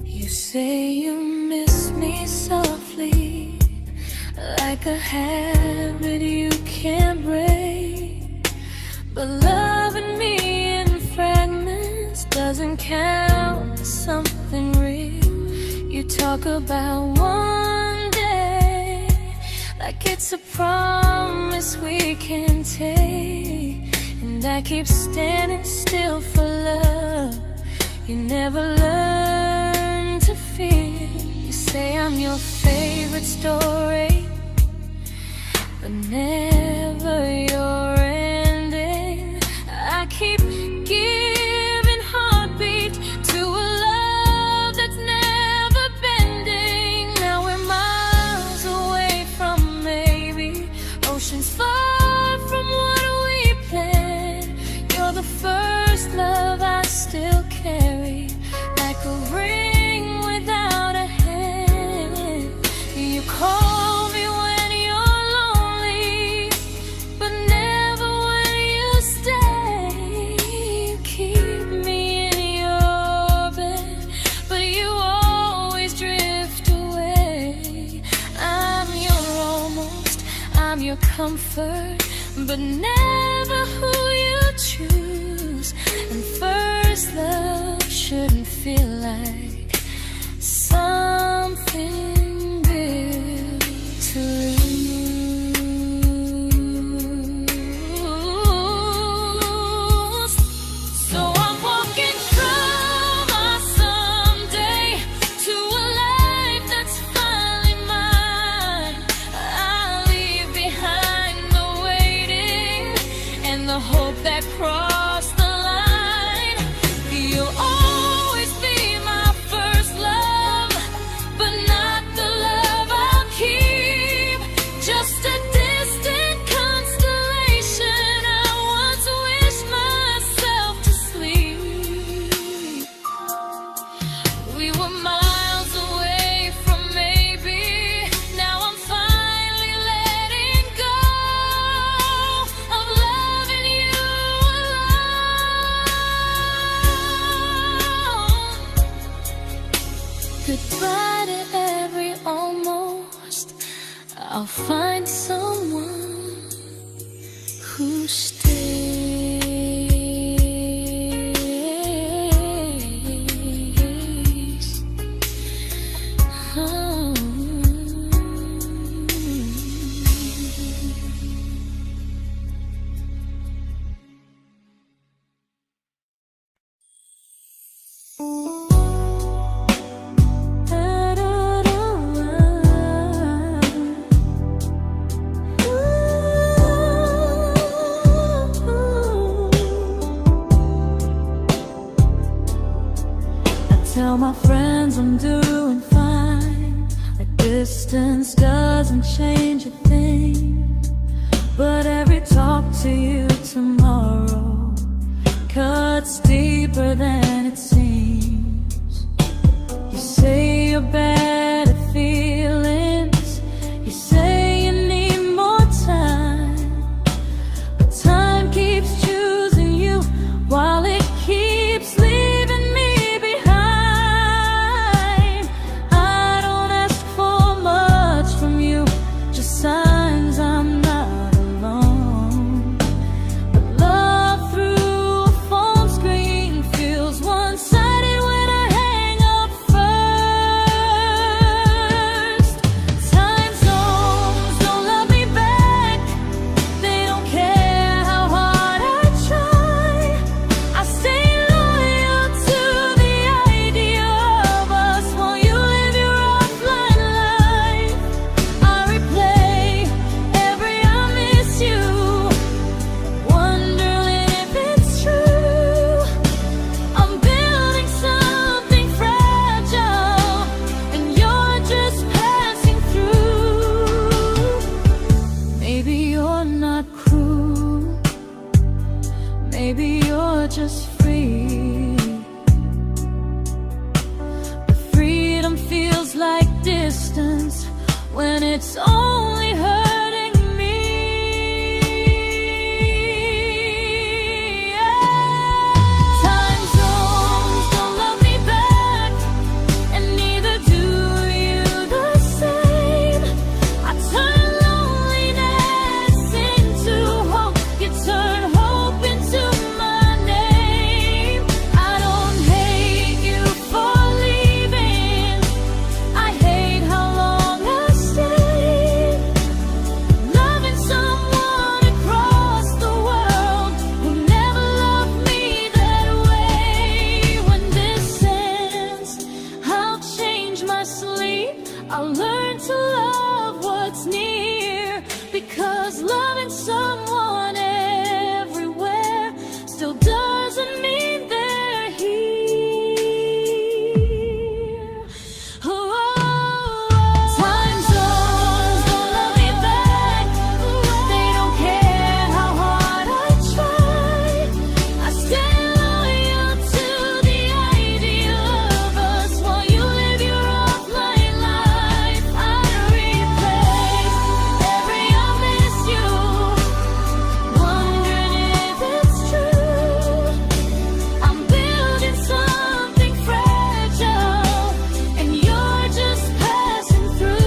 A: You say you miss me softly, like a habit you can't break. But loving me in fragments doesn't count as something real. You talk about one day like it's a promise we can take, and I keep standing still for love. You never learn to feel. You say I'm your favorite story, but never your ending. I keep giving heartbeat to a love that's never bending. Now we're miles away from maybe oceans far from what we planned. You're the first love I still carry, like a ring without a hand. You call me when you're lonely, but never when you stay. You keep me in your bed, but you always drift away. I'm your almost, I'm your comfort, but never who you choose. And first love shouldn't feel like something built to lose. So I'm walking from my someday to a life that's finally mine. I'll leave behind the waiting and the hope that crossed the line. You'll always be my first love, but not the love I'll keep. Just a distant constellation I once wished myself to sleep. We were miles away from maybe. Now I'm finally letting go of loving you alone. Goodbye to every almost. I'll find someone who stays. Oh. Tell my friends I'm doing fine, that distance doesn't change a thing. But every talk to you tomorrow cuts deeper than it seems. your better feelings. You say you need more time, but time keeps choosing you while it keeps leaving me behind. I don't ask for much from you, just signs I'm not alone. But love through a phone screen feels one-sided when I hang up first. Time zones don't love me back. They don't care how hard I try. I stay loyal to the idea of us while you live your offline life. I replay every I miss you, wondering if it's true. I'm building something fragile, and you're just passing through. Maybe you're not cruel, maybe you're just free. But freedom feels like distance when it's only hurting me. Time zones don't love me back, and neither do you the same. I turn loneliness into hope, you turn hope into my name. I don't hate you for leaving, I hate how long I stayed. Loving someone across the world who never loved me that way. When this ends, I'll change my sleep, I'll learn to love what's near, because loving someone everywhere still doesn't mean they're here. Time zones don't love me back. They don't care how hard I try. I stay loyal to the idea of us while you live your offline life. I replay every I miss you, wondering if it's true. I'm building something fragile, and you're just passing through.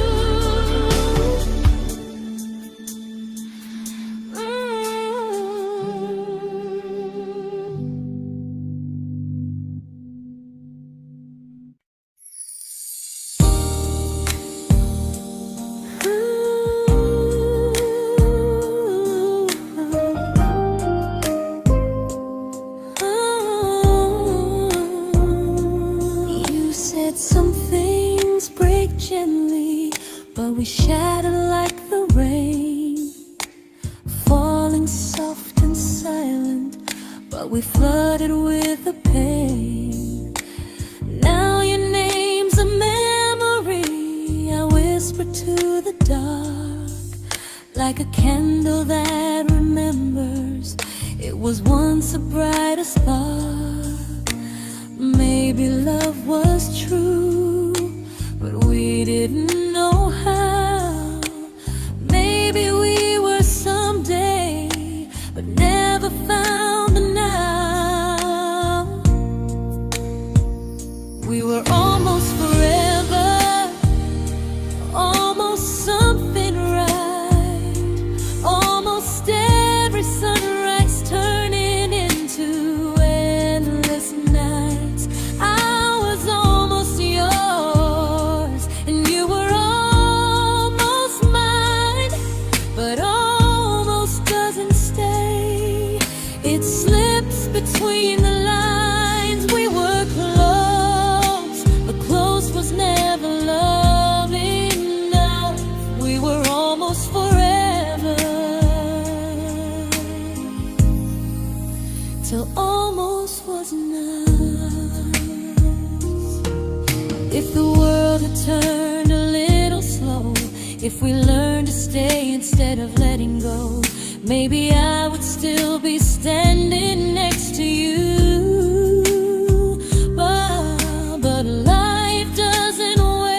A: You said some things break gently, but we shatter like the rain, falling soft and silent, but we flooded with the pain. Now your name's a memory I whisper to the dark, like a candle that remembers it was once a brighter spark. Maybe love was true, but we didn't know how. Maybe we were someday, but never found the now. We were almost forever, almost something right, almost every sunrise turning into endless nights. I was almost yours, and you were almost mine, but almost doesn't stay. It slips between the lines. We were close, but close was never love enough. We were almost forever, till almost was enough. If the world had turned a little slow, if we learned to stay instead of letting go, maybe I would still be standing next to you. But life doesn't wait.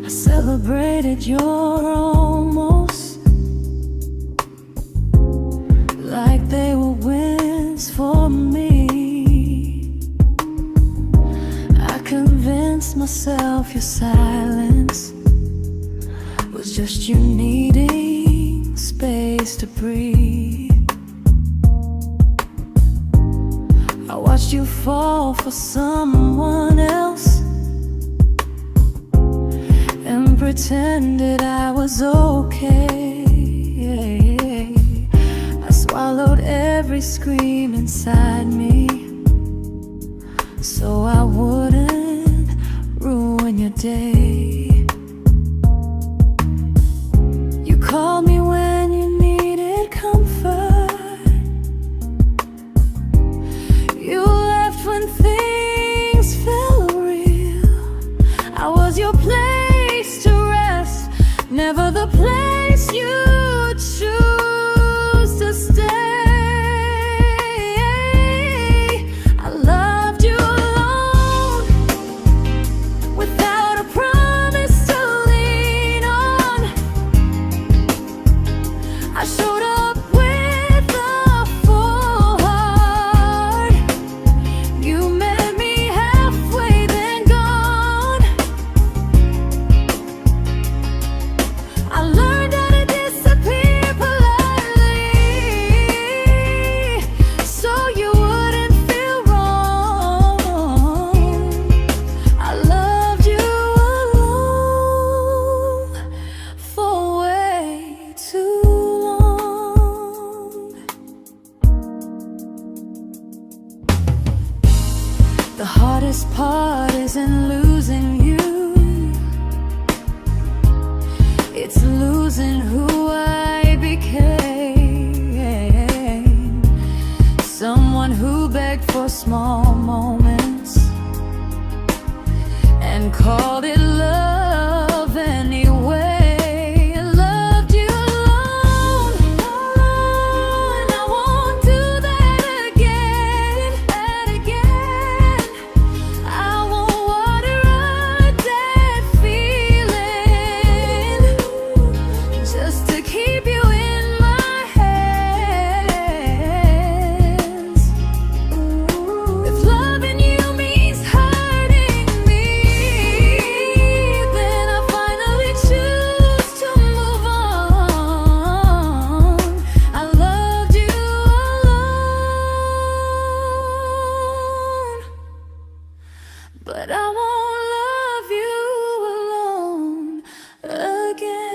A: I celebrated your almost like they were wins for me. I convinced myself your silence was just you needing space to breathe. I watched you fall for someone else and pretended I was okay. I swallowed every scream inside me so I wouldn't ruin your day. You called me when you needed comfort. You left when things felt real. I was your place to rest, never the place you choose to stay. I loved you alone, without a promise to lean on. I showed up with a full heart. You met me halfway, then gone. I learned how to disappear politely, so you wouldn't feel wrong. I loved you alone for way too long. The hardest part isn't losing you, it's losing who I became. Someone who begged for small moments and called it love anyway. I loved you alone, and I won't do that again. I won't water a dead feeling just to keep you in my hands. If loving you means hurting me, then I finally choose to move on. I loved you alone, but I won't love you alone again.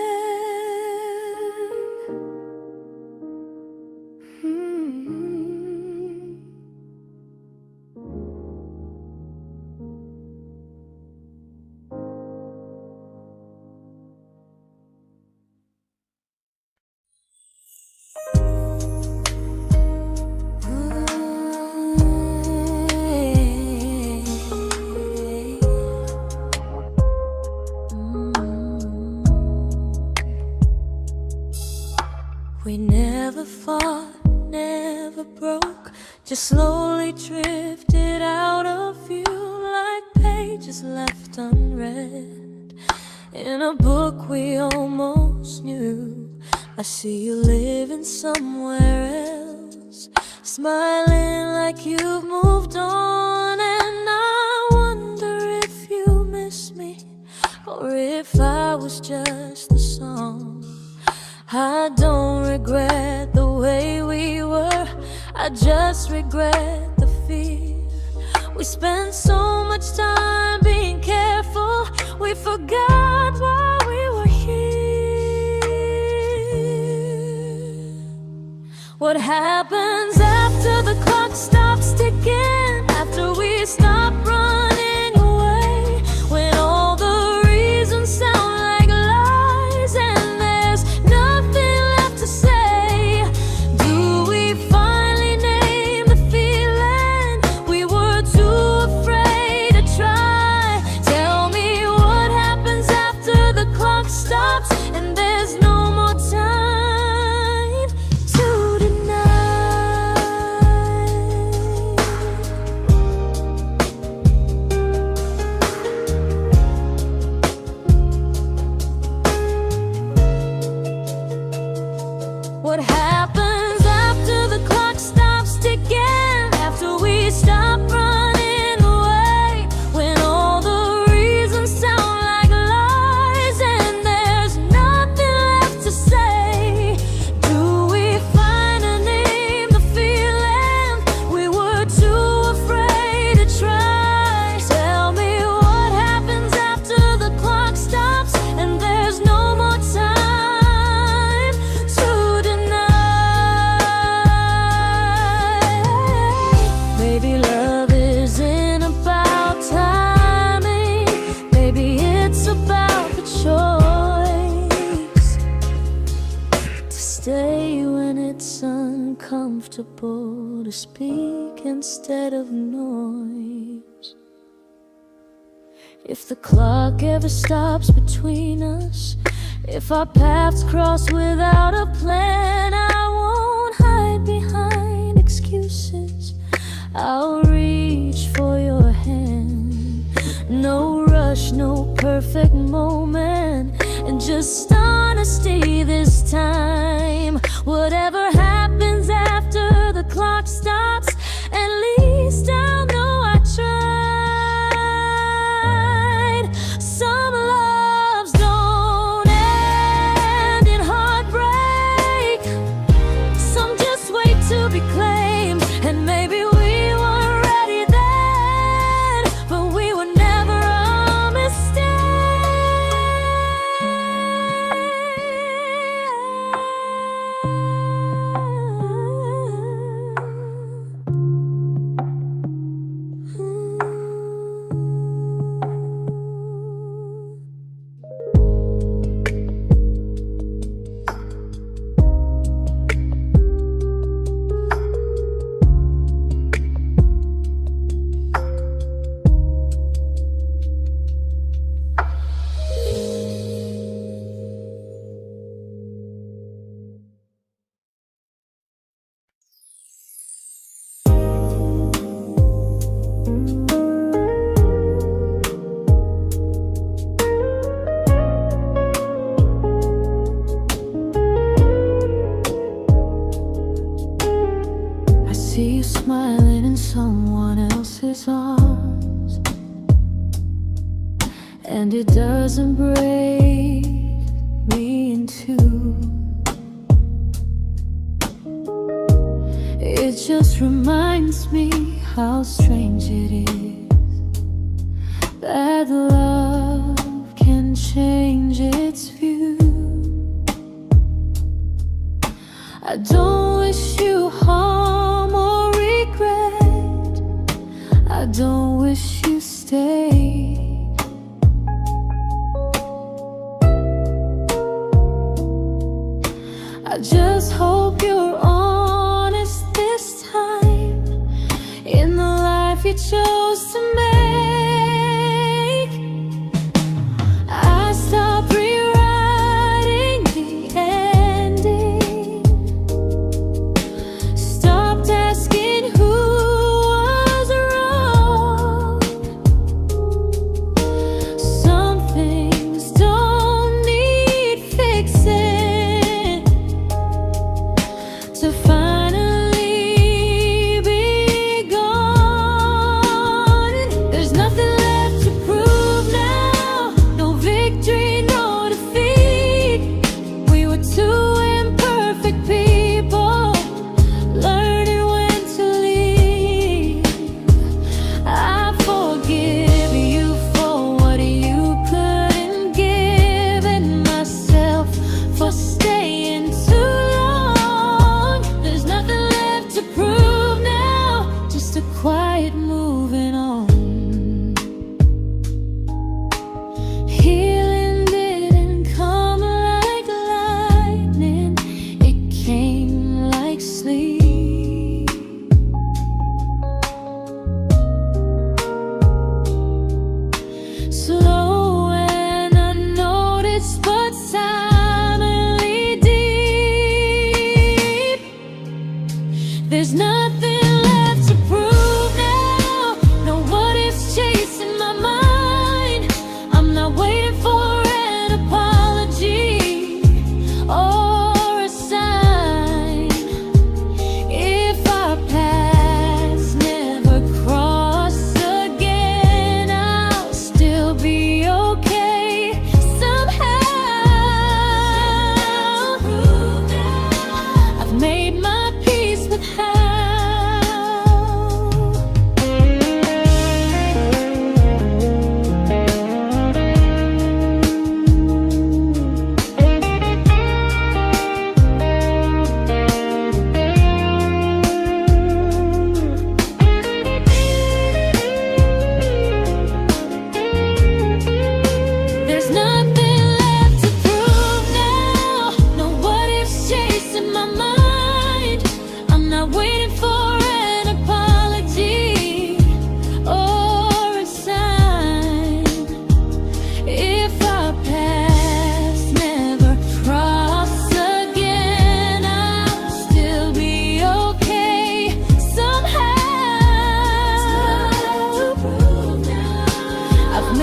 A: We never fought, never broke, just slowly drifted out of view like pages left unread in a book we almost knew. I see you living somewhere else, smiling like you've moved on, and I wonder if you miss me or if I was just the song. I don't regret the way we were, I just regret the fear. We spent so much time being careful, we forgot why we were here. What happens after the clock stops ticking, after we stop running away, when all the reasons sound like lies and there's nothing left to say? Do we finally name the feeling we were too afraid to try? comfortable to speak instead of noise. If the clock ever stops between us, if our paths cross without a plan, I won't hide behind excuses. I'll reach for your hand. No rush, no perfect moment, and just honesty this time. Whatever happens after the clock stops, at least I'll know I tried. Some loves don't end in heartbreak, some just wait to be claimed. And maybe we weren't ready then, but we were never a mistake. I see you smiling in someone else's arms, and it doesn't break me in two. It just reminds me how strange it is that love can change its view. I don't wish you harm or regret, I don't wish you stayed. I just hope you're honest this time in the life you chose to make.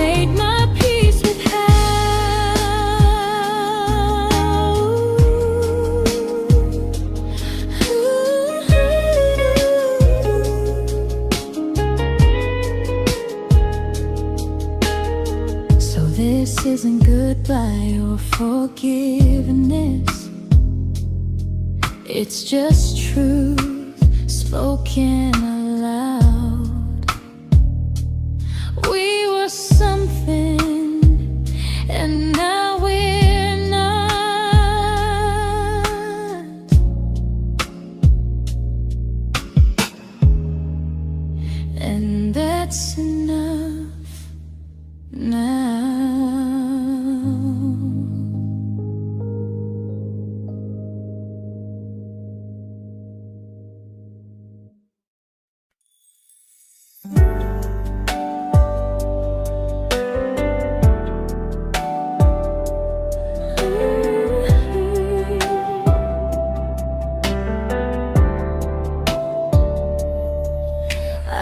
A: made my peace with This isn't goodbye or forgiveness. It's just truth spoken aloud. We were something, and now we're not. And that's enough now.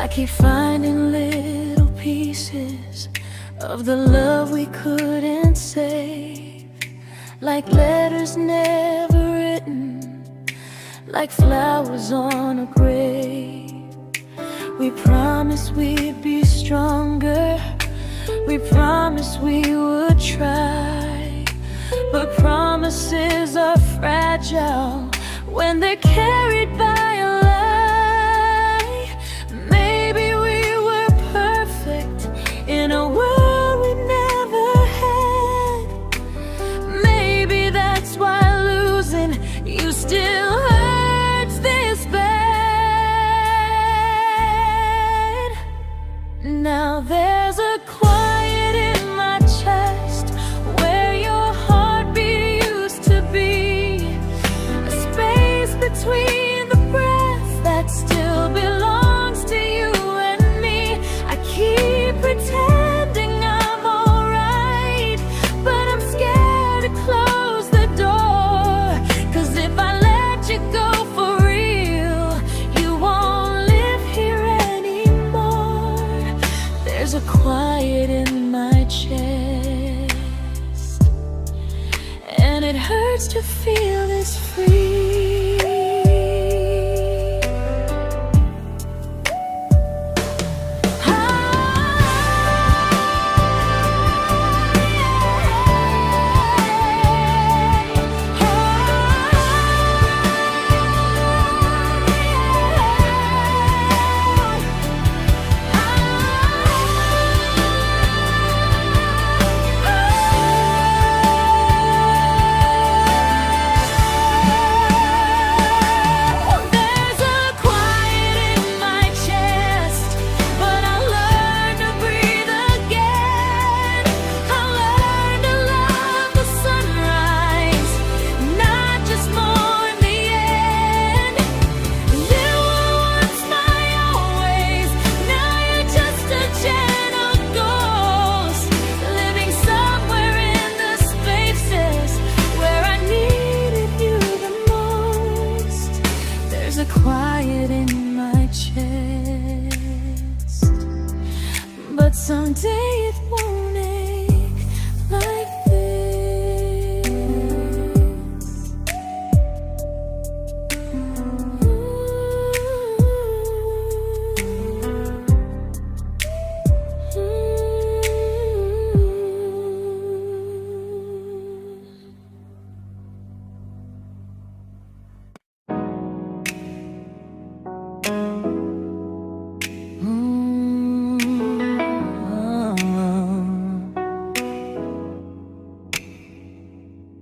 A: I keep finding little pieces of the love we couldn't save, like letters never written, like flowers on a grave. We promised we'd be stronger, we promised we would try, but promises are fragile when they're carried by a lie. Maybe we were perfect in a world we never had. Maybe that's why losing you still hurts this bad. Now there's a quiet in my chest where your heartbeat used to be, a space between the breaths that still belongs to you and me. I keep pretending I'm alright, but I'm scared to close the door, 'cause if I let you go for real, you won't live here anymore. There's a quiet in my chest, and it hurts to feel this free. Quiet in my chest, but someday it won't ache like this.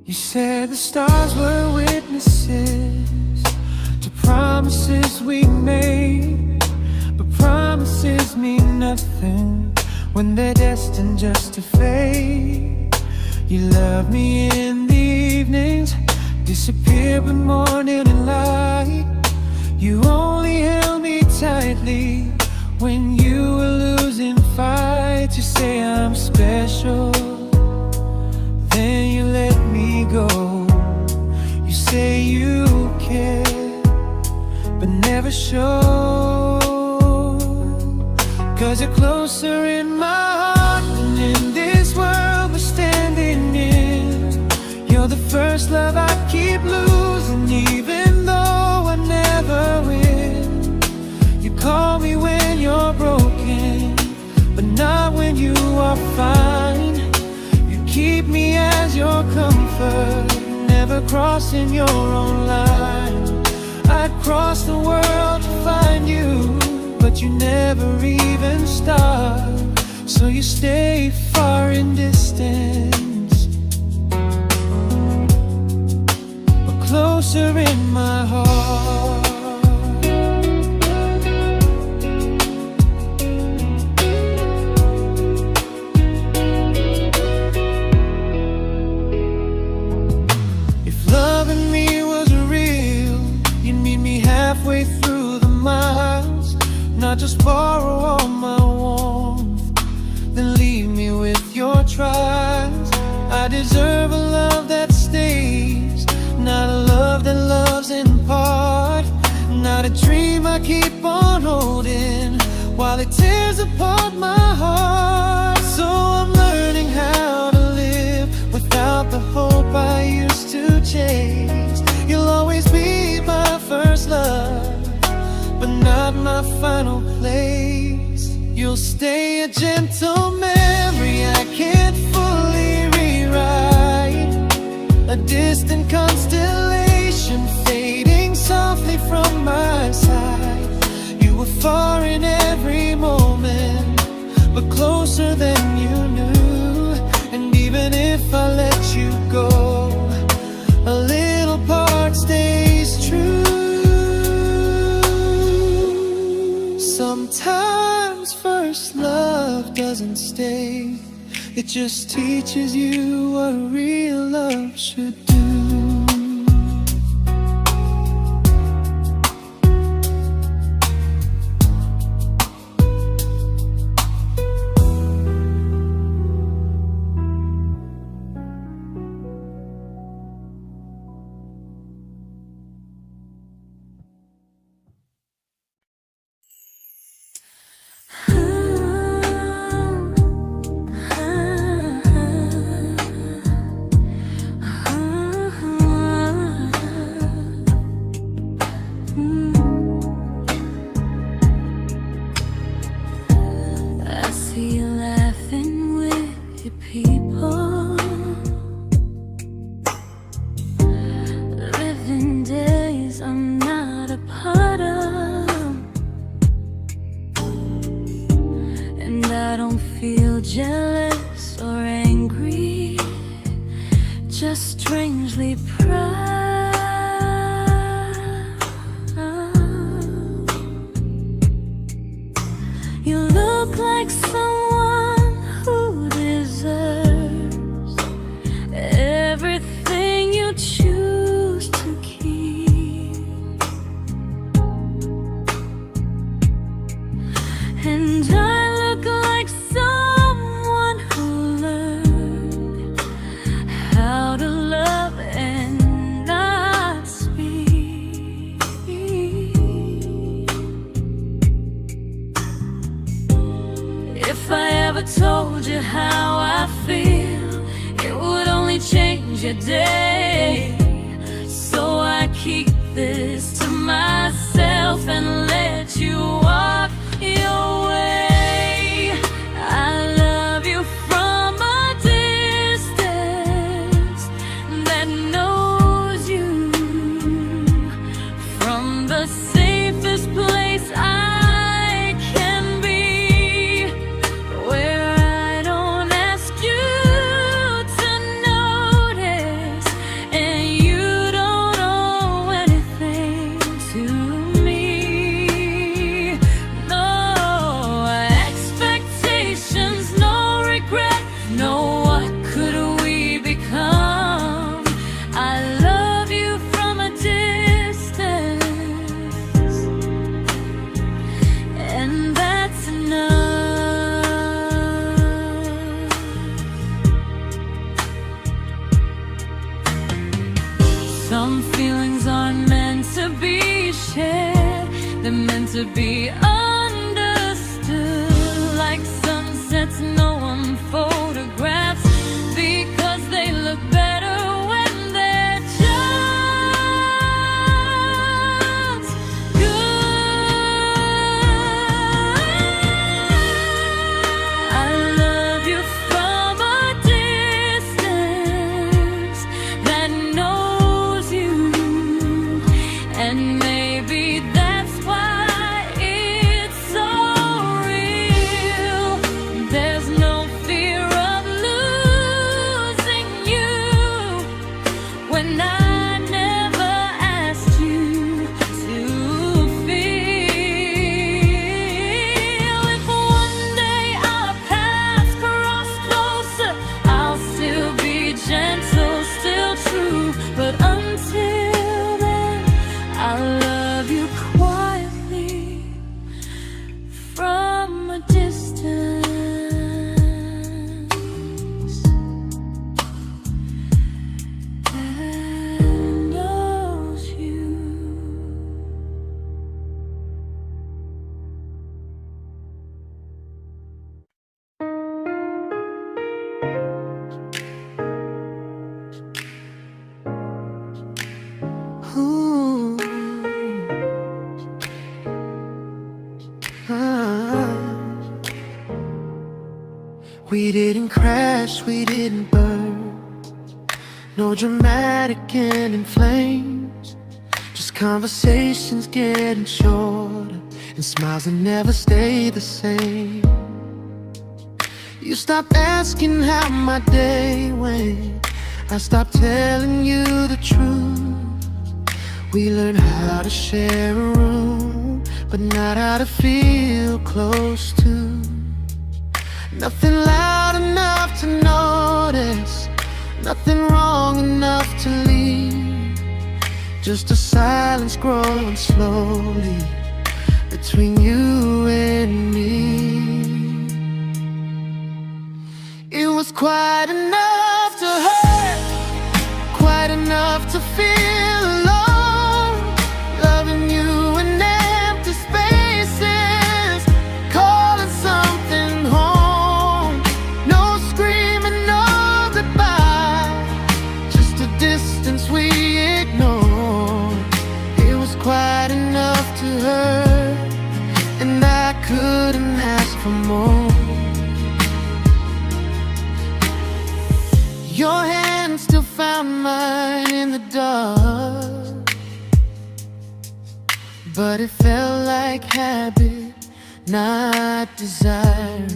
B: You said the stars were witnesses to promises we made, but promises mean nothing when they're destined just to fade. You love me in the evenings, disappear when morning and light. You only held me tightly when you were losing fights. You say I'm special, then you let me go. You say you care, but never show, 'cause you're closer in my heart than in comfort, never crossing your own line. I'd cross the world to find you, but you never even start. So you stay far in distance, but closer in my heart. If loving me was real, you'd meet me halfway through the miles, not just borrow all my warmth, then leave me with your trials. I deserve a love that stays, not a love that loves in part, not a dream I keep on holding while it tears apart my heart. So I'm learning how to live without the hope I used to chase. You'll always be my first love, but not my final place. You'll stay a gentle memory I can't fully rewrite, a distant constellation fading softly from my side. You were far in every moment, but closer than you knew. And even if I let you go, a little part stays true. Sometimes first love doesn't stay, it just teaches you what real love should do.
A: I see you laughing with your people, living days I'm not a part of, and I don't feel jealous or angry, just strangely proud. You look like someone who deserves everything you choose to keep, and I look like someone who learned how to love and not speak. If I ever told you how I feel, it would only change your day. So I keep this to myself and let you walk your way. I love you from a distance that knows you, from the safest place I can be, where I don't ask you to notice, and you don't owe anything to me. No expectations, no regret, no what could we become. I love you from a distance, and that's enough. Some feelings aren't meant to be shared, they're meant to be understood, like sunsets no one photographs, because they look better when they're just good. I love you from a distance,
B: We didn't crash, we didn't burn. No dramatic end in flames. Just conversations getting shorter, and smiles that never stay the same. You stopped asking how my day went. I stopped telling you the truth. We learned how to share a room, but not how to feel close to. Nothing loud enough to notice, nothing wrong enough to leave. Just a silence growing slowly between you and me. It was quite enough to hurt, quite enough to feel alone. Loving you in empty spaces, calling something home. No screaming, no goodbye, just a distance we ignored. It was quite enough to hurt, and I couldn't ask for more. Your hand still found mine in the dark, but it felt like habit, not desire.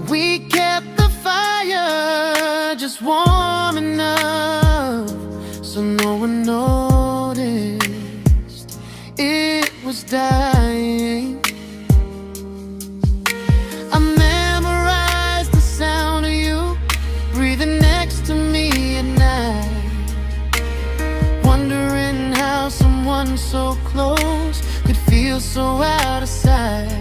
B: We kept the fire just warm enough so no one noticed it was dying. I memorized the sound of you breathing next to me at night, wondering how someone so close could feel so out of sight.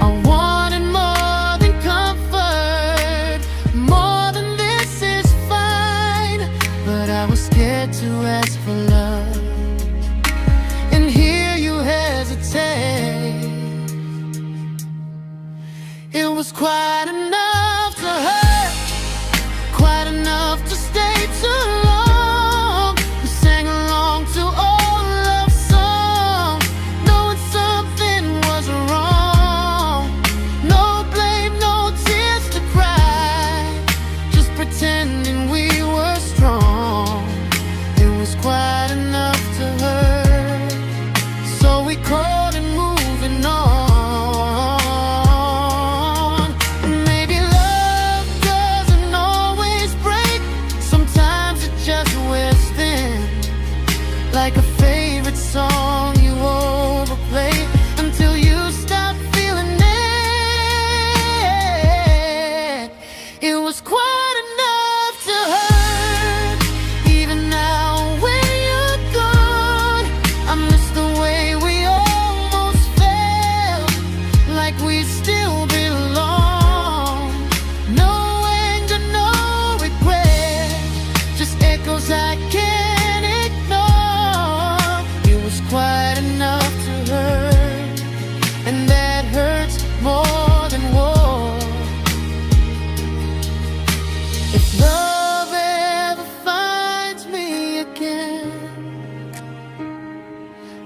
B: I wanted more than comfort, more than this is fine, but I was scared to ask for love and hear you hesitate. It was quite enough to hurt, quite enough to stay too long. We sang along to old love songs, knowing something was wrong. No blame, no tears to cry, just pretending we were strong. It was quite enough to hurt, so we called and moving on. Like a favorite song you overplay until you stop feeling it. It was quite enough to hurt. Even now when you're gone, I miss the way we almost felt, like we still belong. No anger, no regret, just echoes I can't ignore. It was quite enough to hurt, and that hurts more than war. If love ever finds me again,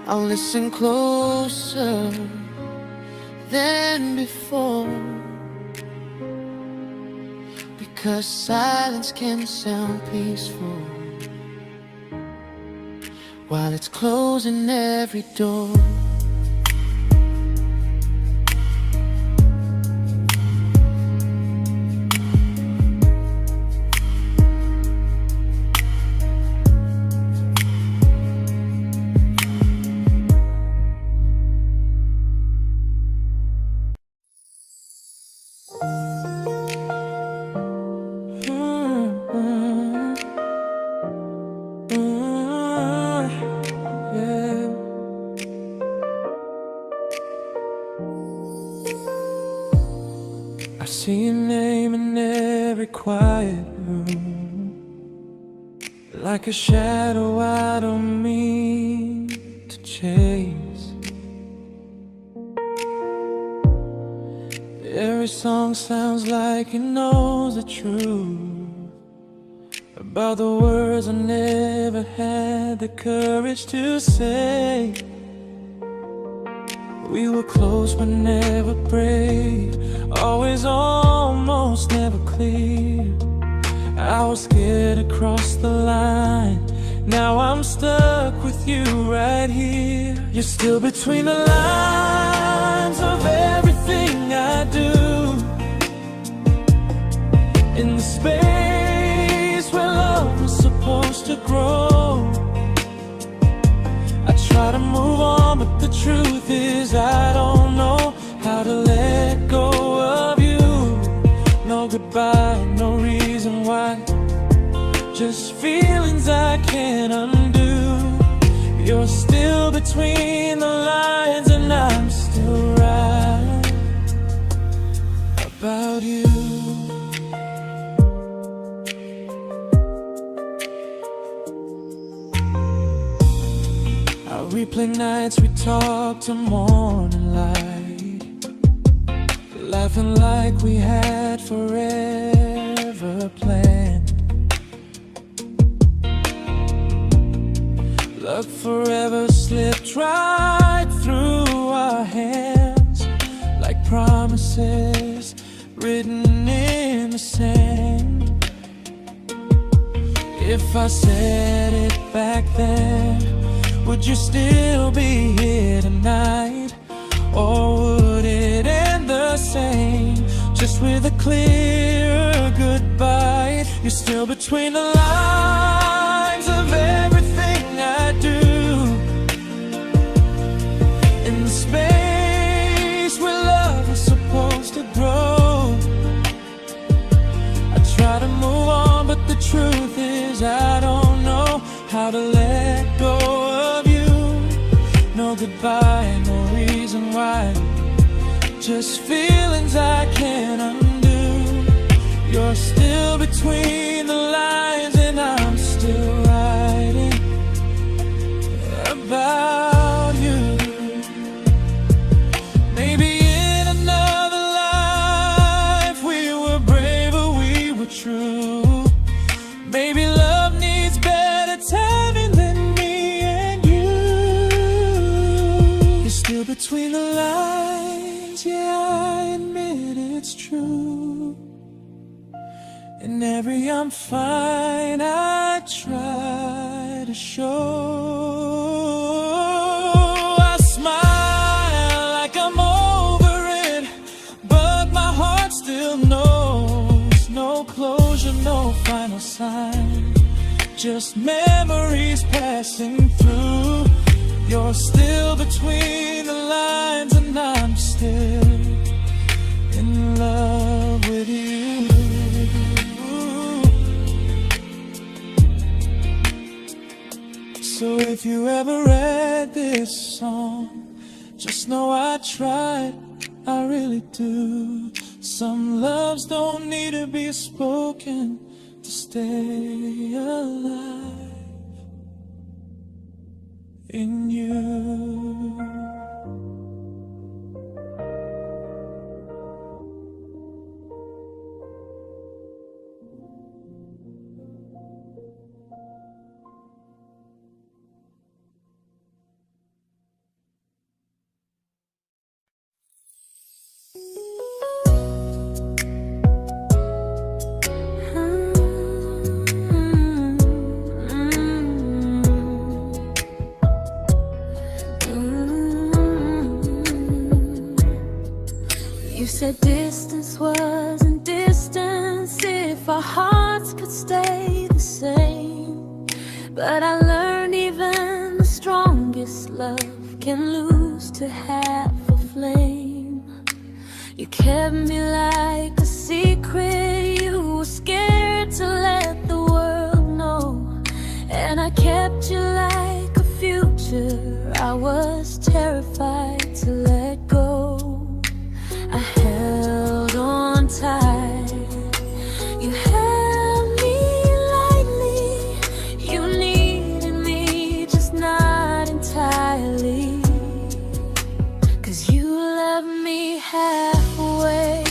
B: I'll listen closer than before, because silence can sound peaceful while it's closing every door. I see your name in every quiet room, like a shadow I don't mean to chase. Every song sounds like it knows the truth about the words I never had the courage to say. We were close but never prayed, always almost never clear. I was scared to cross the line, now I'm stuck with you right here. You're still between the lines of everything I do, in the space where love was supposed to grow. I try to move on, but the truth is I don't know how to let go of you. No goodbye, no reason why, just feelings I can't undo. You're still between the lines and I'm still right about you. I replay nights we talk to morning light, laughing like we had forever planned. Luck forever slipped right through our hands, like promises written in the sand. If I said it back then, would you still be here tonight? Or would it end the same, just with a clear goodbye? You're still between the lines of everything I do, in the space where love was supposed to grow. I try to move on, but the truth is I don't know how to let go of you. No goodbye, no reason why, just feelings I can't undo. You're still between the lines and I'm still writing about you. Maybe in another life we were braver, we were true. Maybe love needs better timing than me and you. You're still between the lines, yeah, I admit it's true. In every I'm fine I try to show. I smile like I'm over it, but my heart still knows. No closure, no final sign, just memories passing through. You're still between the lines and I'm still in love with you. So if you ever read this song, just know I tried, I really do. Some loves don't need to be spoken to stay alive in you.
A: You said distance wasn't distance if our hearts could stay the same. But I learned even the strongest love can lose to half a flame. You kept me like a secret, you were scared to let the world know. And I kept you like a future, I was terrified to let go. I held on tight, you held me lightly. You needed me, just not entirely. 'Cause you left me halfway,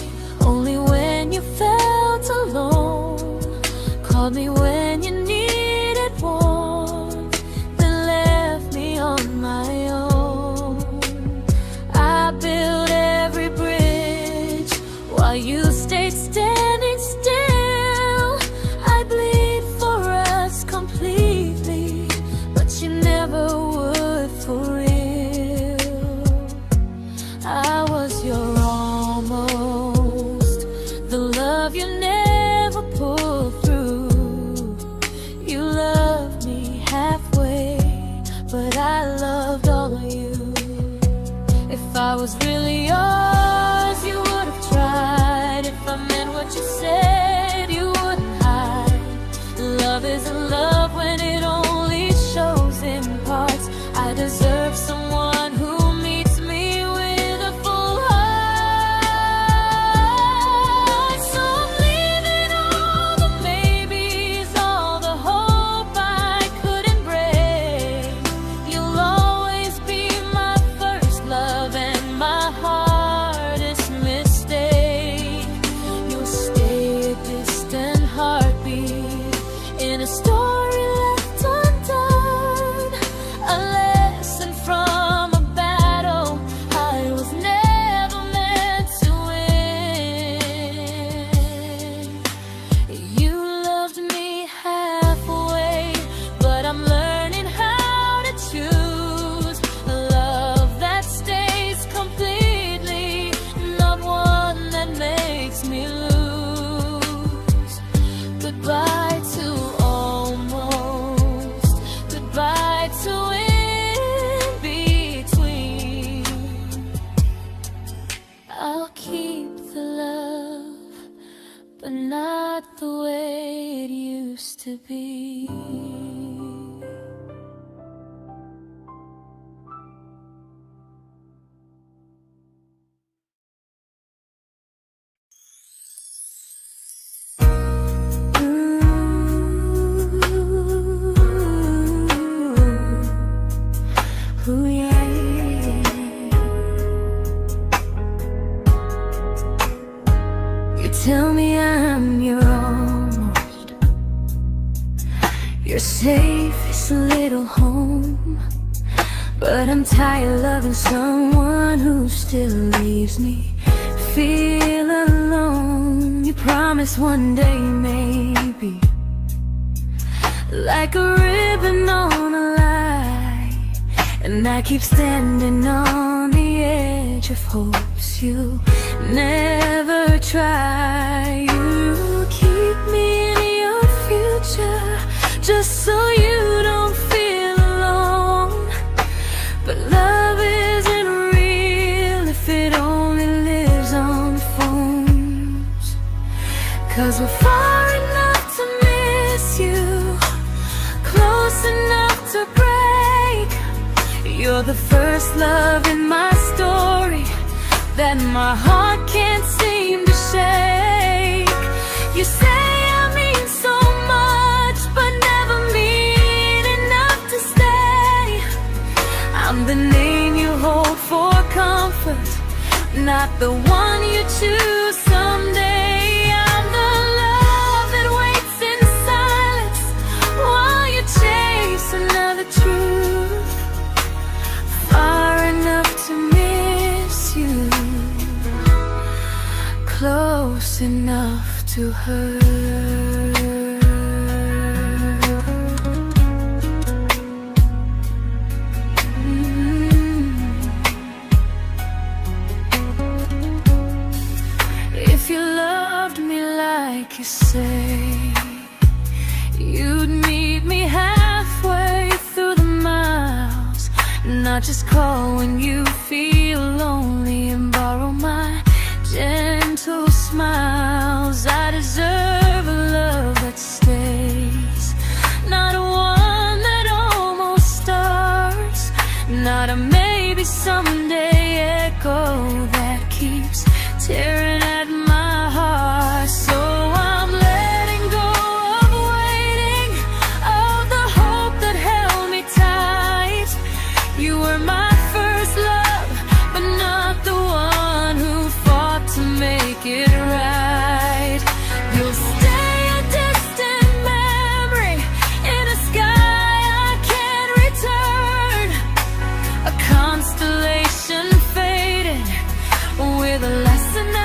A: only when you felt alone. Called me when you needed warmth, then left me on my own. I you stayed standing still. I bleed for us completely, but you never would for real. I was your almost, the love you never pulled through. You loved me halfway, but I loved all of you. If I was really yours, you would have tried. If I meant what you said, you wouldn't hide. Love isn't love when it only shows in parts. I deserve someone who meets me with a full heart. So I'm leaving all the maybes, all the hope I couldn't break. You'll always be my first love and my hardest mistake. You'll stay a distant heartbeat in a story left undone, a lesson from a battle I was never meant to win. You loved me halfway, but I'm learning how to choose a love that stays completely, not one that makes me lose. Goodbye to almost, goodbye to in between. I'll keep the love, but not the way it used to be. Ooh, yeah. You tell me I'm your almost, your safest little home, but I'm tired loving someone who still leaves me feel alone. You promise one day maybe, like a ribbon on a line, and I keep standing on the edge of hopes you never try. You keep me in your future just so you don't feel alone. But love isn't real if it only lives on phones. 'Cause we're far enough to miss you, close enough to break. You're the first love in my story that my heart can't seem to shake. You say I mean so much, but never mean enough to stay. I'm the name you hold for comfort, not the one you choose someday. I'm the love that waits in silence while you chase another truth. Far enough to miss you, close enough to hurt. If you loved me like you say, you'd meet me halfway through the miles, not just call when you feel lonely and borrow my gentle smiles. I deserve a love that stays, not one that almost starts, not a maybe someday echo that keeps tearing at my heart. So I'm letting go of waiting, of the hope that held me tight. You were my first love, but not the one who fought to make it right. You'll stay a distant memory in a sky I can't return, a constellation faded with a lesson I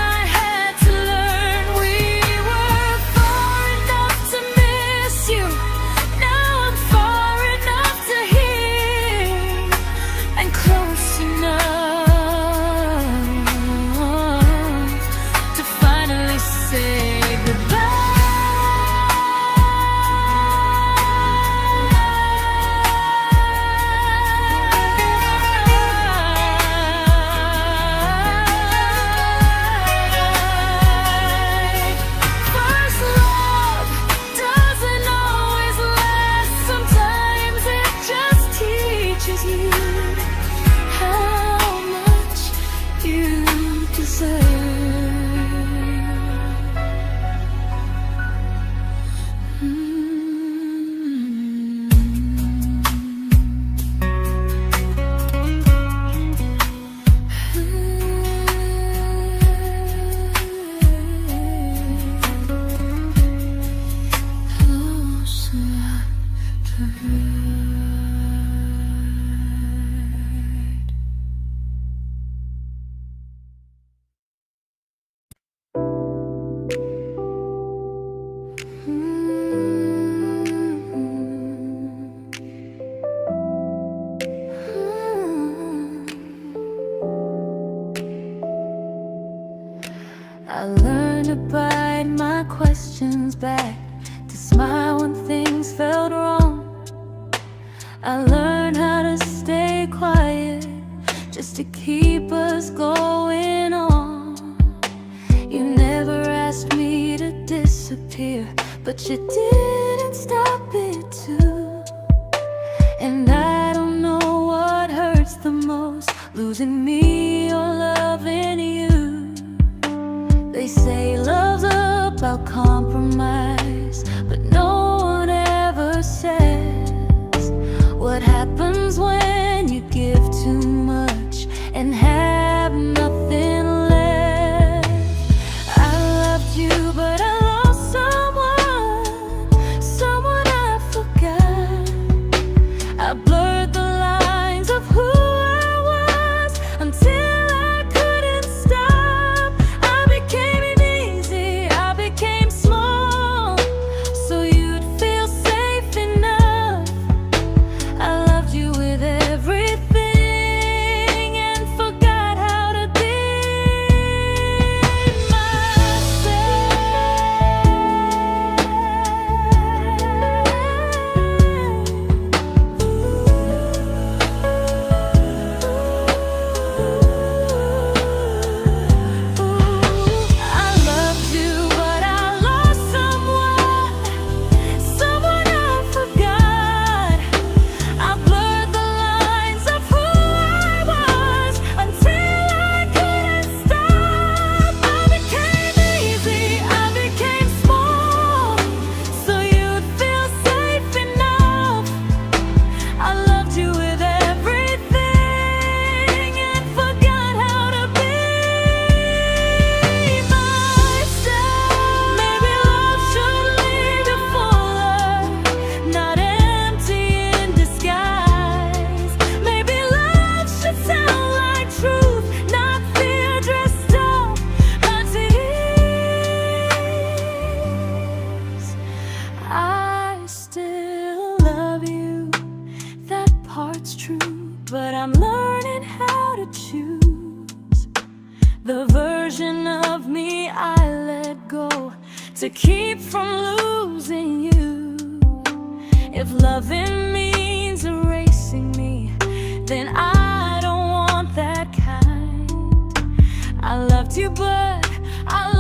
A: I learned to bite my questions back, to smile when things felt wrong. I learned how to stay quiet, just to keep us going on. You never asked me to disappear, but you didn't stop it too. And I don't know what hurts the most, losing me or loving you. They say love's about compromise, but no one ever says what happens when you give too much and have nothing left. I loved you, but I lost someone I forgot. I blurred the lines of who I was until I couldn't stop. I became easy, I became small, so you'd feel safe enough. I loved you with everything and forgot how to be but I'm learning how to choose the version of me I let go to keep from losing you. If loving means erasing me, then I don't want that kind. I loved you, but I